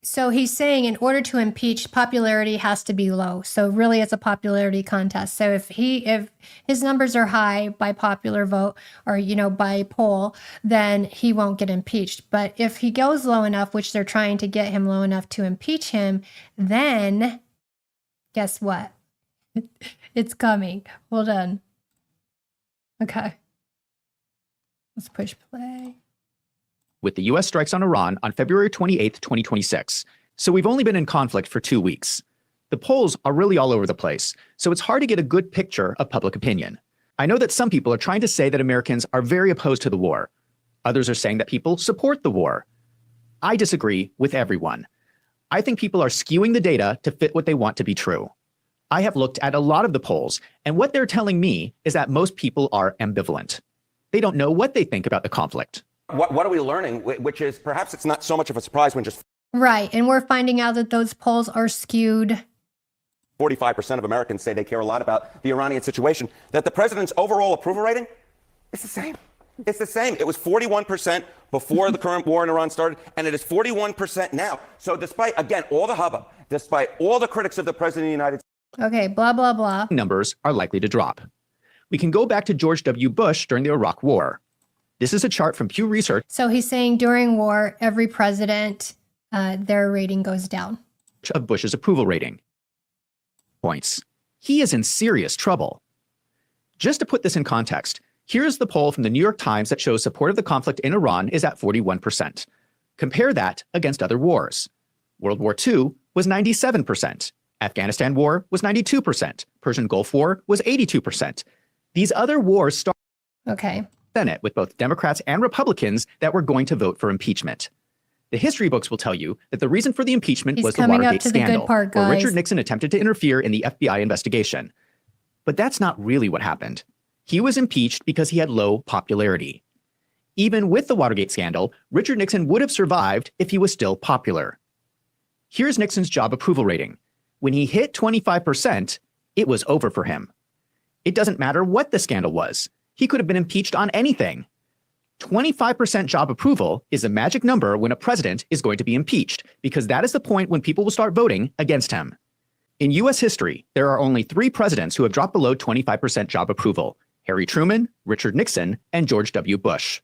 So he's saying in order to impeach, popularity has to be low. So really it's a popularity contest. So if his numbers are high by popular vote or, by poll, then he won't get impeached. But if he goes low enough, which they're trying to get him low enough to impeach him, then guess what? It's coming. Hold on. Okay. Let's push play. With the U.S. strikes on Iran on February 28th, 2026. So we've only been in conflict for 2 weeks. The polls are really all over the place, so it's hard to get a good picture of public opinion. I know that some people are trying to say that Americans are very opposed to the war. Others are saying that people support the war. I disagree with everyone. I think people are skewing the data to fit what they want to be true. I have looked at a lot of the polls, and what they're telling me is that most people are ambivalent. They don't know what they think about the conflict. What are we learning? Which is perhaps it's not so much of a surprise when just right. And we're finding out that those polls are skewed. 45% of Americans say they care a lot about the Iranian situation, that the president's overall approval rating is the same. It's the same. It was 41% before the current war in Iran started, and it is 41% now. So despite, again, all the hubbub, despite all the critics of the president of the United States. Okay, blah, blah, blah. Numbers are likely to drop. We can go back to George W. Bush during the Iraq War. This is a chart from Pew Research. So he's saying during war, every president, their rating goes down. Of Bush's approval rating. Points. He is in serious trouble. Just to put this in context, here's the poll from the New York Times that shows support of the conflict in Iran is at 41%. Compare that against other wars. World War II was 97%. Afghanistan War was 92%. Persian Gulf War was 82%. These other wars started. Okay. Senate with both Democrats and Republicans that were going to vote for impeachment. The history books will tell you that the reason for the impeachment was the Watergate scandal, where Richard Nixon attempted to interfere in the FBI investigation. But that's not really what happened. He was impeached because he had low popularity. Even with the Watergate scandal, Richard Nixon would have survived if he was still popular. Here's Nixon's job approval rating. When he hit 25%, it was over for him. It doesn't matter what the scandal was. He could have been impeached on anything. 25% job approval is a magic number when a president is going to be impeached, because that is the point when people will start voting against him. In U.S. history, there are only 3 presidents who have dropped below 25% job approval: Harry Truman, Richard Nixon, and George W. Bush.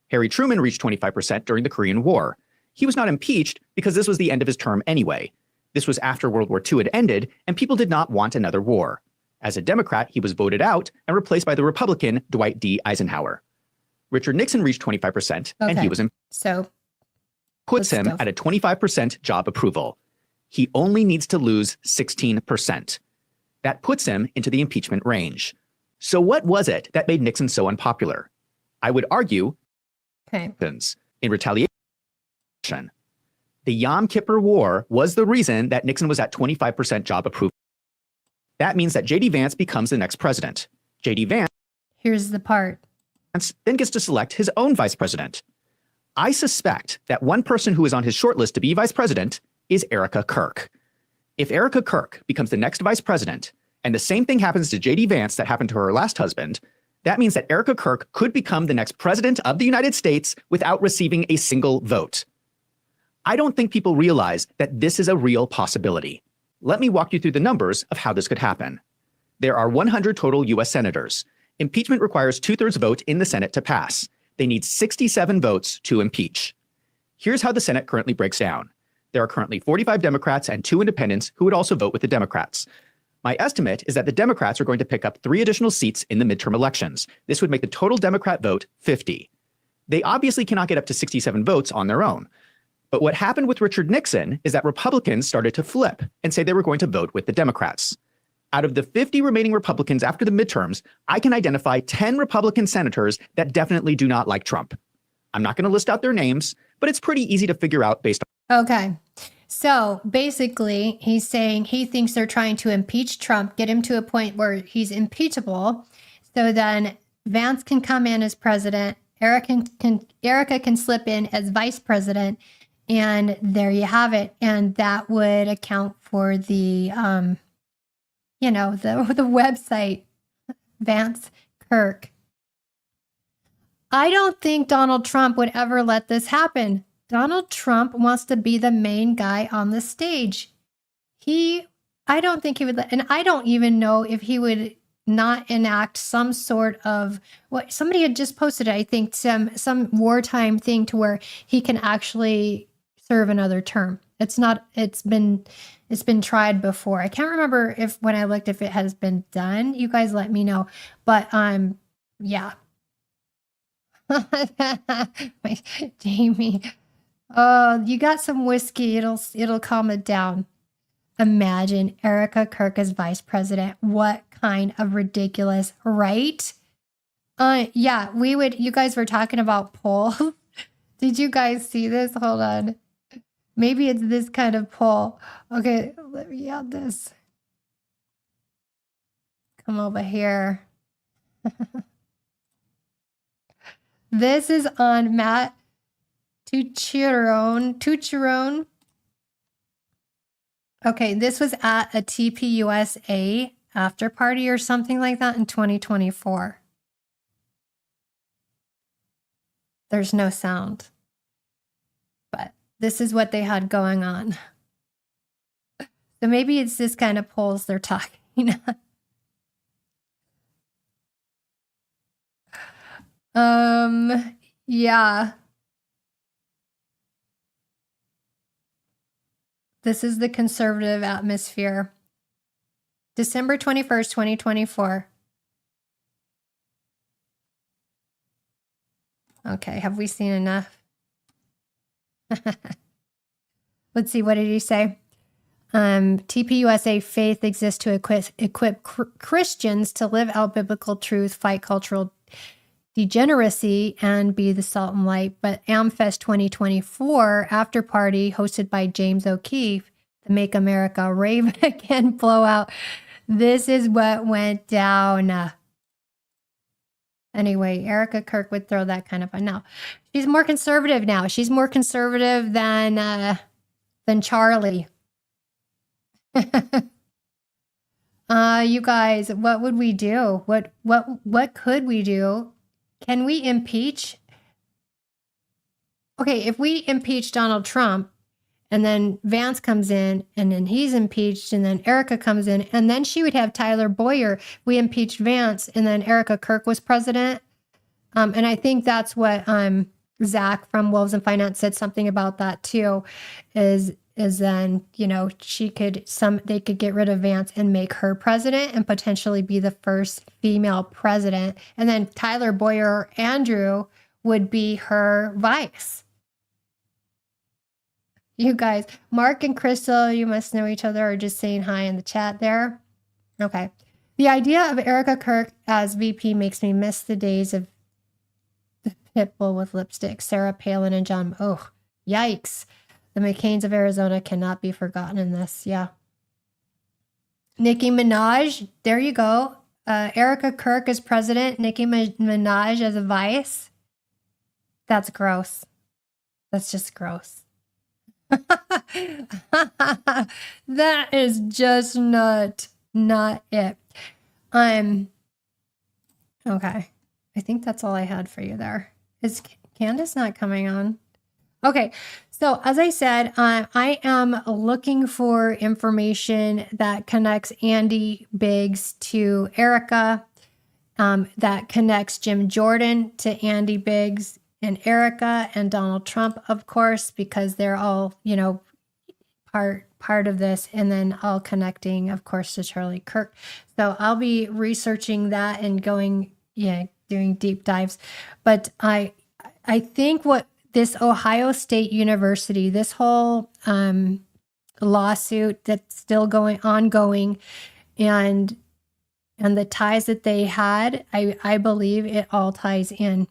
Harry Truman reached 25% during the Korean War. He was not impeached because this was the end of his term anyway. This was after World War II had ended, and people did not want another war. As a Democrat, he was voted out and replaced by the Republican Dwight D. Eisenhower. Richard Nixon reached 25%, and he was puts him at a 25% job approval. He only needs to lose 16%. That puts him into the impeachment range. So what was it that made Nixon so unpopular? I would argue in retaliation. The Yom Kippur War was the reason that Nixon was at 25% job approval. That means that J.D. Vance becomes the next president. J.D. Vance. Here's the part. Then gets to select his own vice president. I suspect that one person who is on his shortlist to be vice president is Erika Kirk. If Erika Kirk becomes the next vice president, and the same thing happens to J.D. Vance that happened to her last husband, that means that Erika Kirk could become the next president of the United States without receiving a single vote. I don't think people realize that this is a real possibility. Let me walk you through the numbers of how this could happen. There are 100 total U.S. senators. Impeachment requires 2/3 vote in the Senate to pass. They need 67 votes to impeach. Here's how the Senate currently breaks down. There are currently 45 Democrats and 2 independents who would also vote with the Democrats. My estimate is that the Democrats are going to pick up 3 additional seats in the midterm elections. This would make the total Democrat vote 50. They obviously cannot get up to 67 votes on their own. But what happened with Richard Nixon is that Republicans started to flip and say they were going to vote with the Democrats. Out of the 50 remaining Republicans after the midterms, I can identify 10 Republican senators that definitely do not like Trump. I'm not going to list out their names, but it's pretty easy to figure out based on. Okay. So basically, he's saying he thinks they're trying to impeach Trump, get him to a point where he's impeachable. So then Vance can come in as president. Erika can slip in as vice president. And there you have it. And that would account for the, the website, Vance Kirk. I don't think Donald Trump would ever let this happen. Donald Trump wants to be the main guy on the stage. I don't think he would, and I don't even know if he would not enact some sort of, what somebody had just posted, I think, some wartime thing to where he can actually serve another term. It's been tried before. I can't remember when I looked if it has been done. You guys let me know. But yeah. Jamie. Oh, you got some whiskey. It'll calm it down. Imagine Erika Kirk as vice president. What kind of ridiculous, right? Yeah, you guys were talking about polls. Did you guys see this? Hold on. Maybe it's this kind of poll. Okay, let me add this. Come over here. This is on Matt Tucherone. Okay, this was at a TPUSA after party or something like that in 2024. There's no sound. But this is what they had going on. So maybe it's this kind of polls they're talking about. Yeah. This is the conservative atmosphere. December 21st, 2024. Okay, have we seen enough? Let's see, what did he say? TPUSA faith exists to equip Christians to live out biblical truth, fight cultural degeneracy, and be the salt and light. But AmFest 2024 after party hosted by James O'Keefe, the Make America Rave Again blowout. This is what went down. Anyway, Erika Kirk would throw that kind of fun. No, she's more conservative now. She's more conservative than Charlie. You guys, what would we do? What could we do? Can we impeach? Okay, if we impeach Donald Trump and then Vance comes in and then he's impeached and then Erika comes in and then she would have Tyler Boyer. We impeached Vance and then Erika Kirk was president. And I think that's what Zach from Wolves and Finance said something about that too, is then, they could get rid of Vance and make her president and potentially be the first female president. And then Tyler Boyer or Andrew would be her vice. You guys, Mark and Crystal, you must know each other, or just saying hi in the chat there. Okay. The idea of Erika Kirk as VP makes me miss the days of the Pitbull with lipstick, Sarah Palin and John. Oh, yikes. The McCains of Arizona cannot be forgotten in this. Yeah. Nicki Minaj. There you go. Erika Kirk as president. Nicki Minaj as a vice. That's gross. That's just gross. That is just not it. Okay. I think that's all I had for you there. Is Candace not coming on? Okay, so as I said, I am looking for information that connects Andy Biggs to Erika, that connects Jim Jordan to Andy Biggs and Erika and Donald Trump, of course, because they're all, part part of this, and then all connecting, of course, to Charlie Kirk. So I'll be researching that and going, doing deep dives. But I think what this Ohio State University, this whole lawsuit that's still ongoing, and the ties that they had, I believe it all ties in,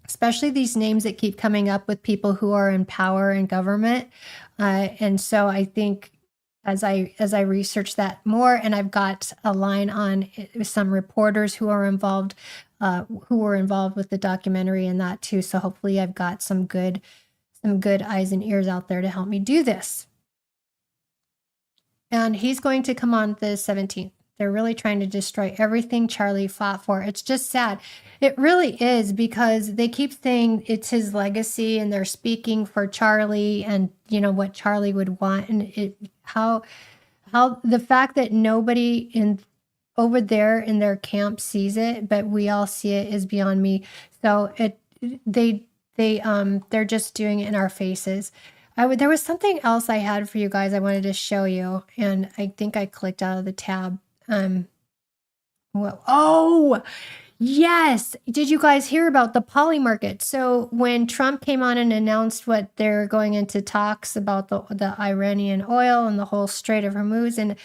especially these names that keep coming up with people who are in power and government. And so I think as I research that more, and I've got a line on some reporters who are involved, who were involved with the documentary and that too. So hopefully I've got some good eyes and ears out there to help me do this. And he's going to come on the 17th. They're really trying to destroy everything Charlie fought for. It's just sad. It really is, because they keep saying it's his legacy and they're speaking for Charlie and, what Charlie would want. And how the fact that nobody over there in their camp sees it, but we all see it, is beyond me. So they're just doing it in our faces. There was something else I had for you guys I wanted to show you, and I think I clicked out of the tab. Oh, yes. Did you guys hear about the poly market? So when Trump came on and announced what they're going into talks about the Iranian oil and the whole Strait of Hormuz, and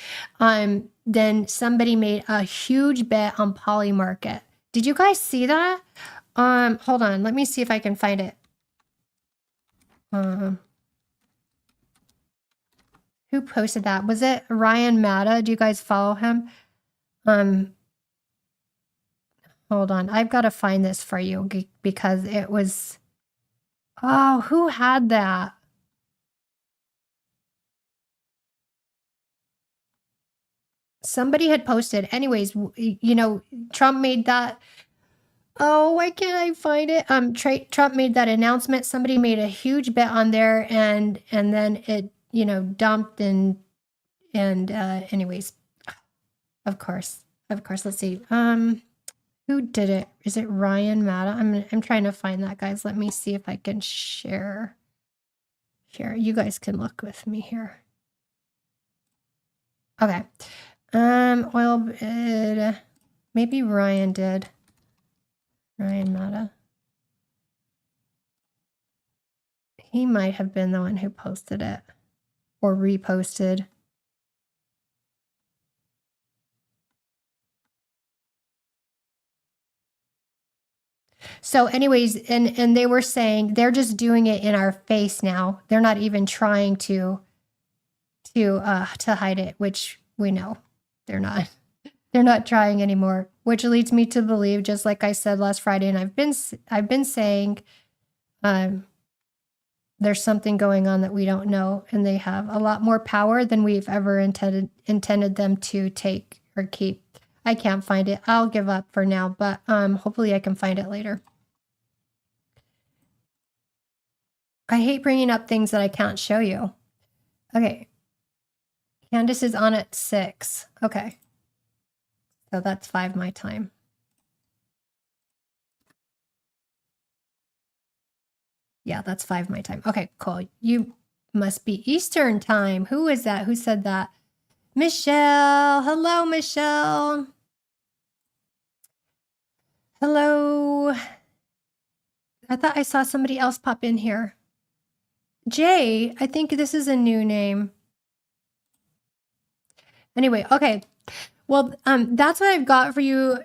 then somebody made a huge bet on poly market. Did you guys see that? Hold on. Let me see if I can find it. Who posted that? Was it Ryan Matta? Do you guys follow him? Hold on. I've got to find this for you because it was... Oh, who had that? Somebody had posted. Anyways, Trump made that... Oh, why can't I find it? Trump made that announcement. Somebody made a huge bet on there, and then it dumped and anyways, of course, let's see. Who did it? Is it Ryan Matta? I'm trying to find that, guys. Let me see if I can share. You guys can look with me here. Okay. Oil bid. Maybe Ryan did. Ryan Matta. He might have been the one who posted it. Or reposted. So anyways, and they were saying they're just doing it in our face now. They're not even trying to hide it, which we know they're not. They're not trying anymore, which leads me to believe, just like I said last Friday, and I've been saying, there's something going on that we don't know, and they have a lot more power than we've ever intended them to take or keep. I can't find it. I'll give up for now, but hopefully I can find it later. I hate bringing up things that I can't show you. Okay. Candace is on at 6. Okay. So that's 5 my time. Yeah, that's 5 my time. Okay, cool. You must be Eastern time. Who is that? Who said that? Michelle. Hello, Michelle. Hello. I thought I saw somebody else pop in here. Jay, I think this is a new name. Anyway, okay. Well, that's what I've got for you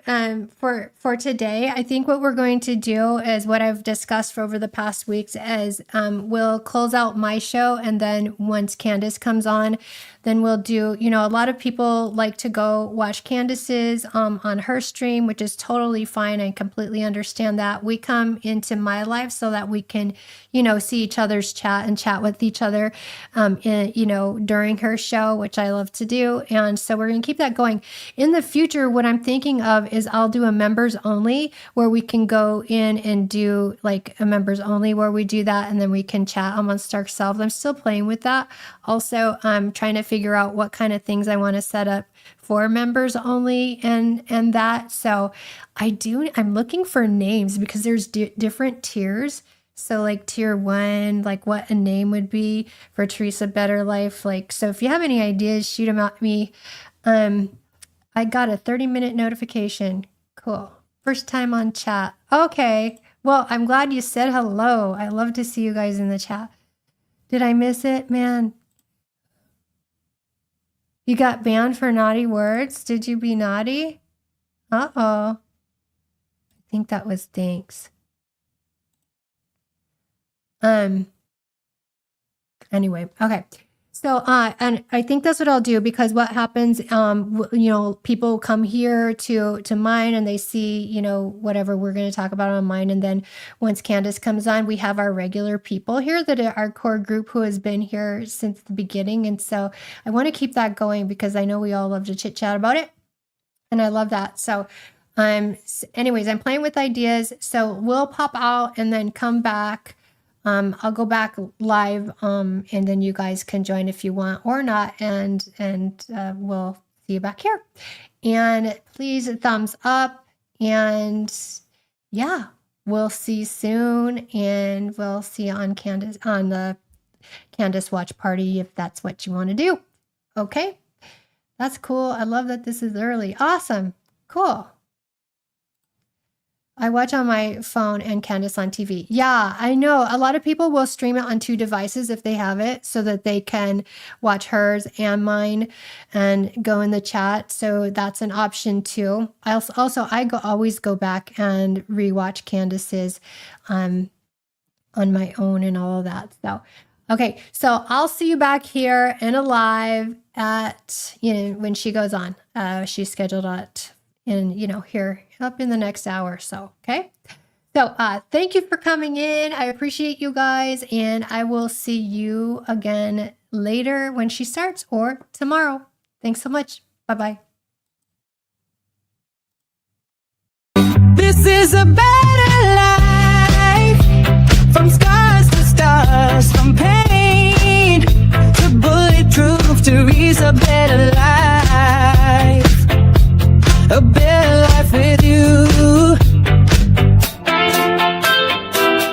for today. I think what we're going to do is what I've discussed for over the past weeks is we'll close out my show, and then once Candace comes on, then we'll do, a lot of people like to go watch Candace's on her stream, which is totally fine. I completely understand that. We come into my life so that we can, see each other's chat and chat with each other, during her show, which I love to do. And so we're going to keep that going. In the future, what I'm thinking of is I'll do a members only where we can go in and do like a members only where we do that, and then we can chat amongst ourselves. I'm still playing with that. Also, I'm trying to figure out what kind of things I want to set up for members only and that. So I'm looking for names because there's different tiers So like tier 1, like what a name would be for Teresa Better Life. Like, so if you have any ideas, shoot them at me. I got a 30-minute notification. Cool. First time on chat. Okay. Well, I'm glad you said hello. I love to see you guys in the chat. Did I miss it, man? You got banned for naughty words? Did you be naughty? Uh-oh. I think that was thanks. Anyway, okay. So, and I think that's what I'll do, because what happens, you know, people come here to mine and they see, you know, whatever we're going to talk about on mine. And then once Candace comes on, we have our regular people here that are our core group who has been here since the beginning. And so I want to keep that going because I know we all love to chit chat about it. And I love that. So, anyways, I'm playing with ideas. So we'll pop out and then come back. I'll go back live, and then you guys can join if you want or not, and we'll see you back here. And please thumbs up, and yeah, we'll see you soon, and we'll see you on the Candace watch party if that's what you want to do. Okay, that's cool. I love that this is early. Awesome, cool. I watch on my phone and Candace on TV. Yeah, I know. A lot of people will stream it on 2 devices if they have it so that they can watch hers and mine and go in the chat. So that's an option too. I always go back and rewatch Candace's on my own and all of that. So, okay. So I'll see you back here and alive at, you know, when she goes on. She's scheduled at, and you know, here up in the next hour or so. Okay. So thank you for coming in. I appreciate you guys, and I will see you again later when she starts or tomorrow. Thanks so much. Bye-bye. This is a better life. From scars to stars, from pain to bulletproof, Teresa, better life. A better life with you.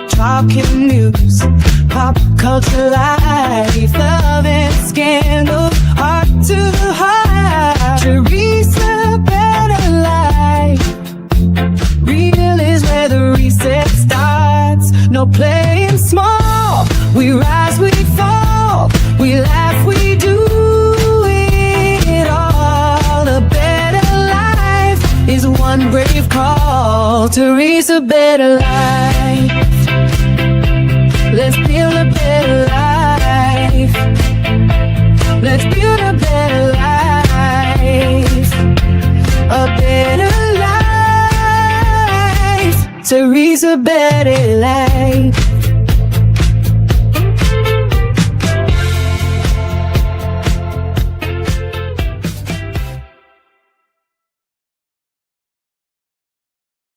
Talking news, pop culture life, love and scandal, heart to heart. Teresa, better life. Real is where the reset starts. No playing small. We rise, we fall. We laugh, we do it all. A better life is one brave call. Teresa, better life. Let's build a better life. Let's build a better life. A better life. Teresa, better life.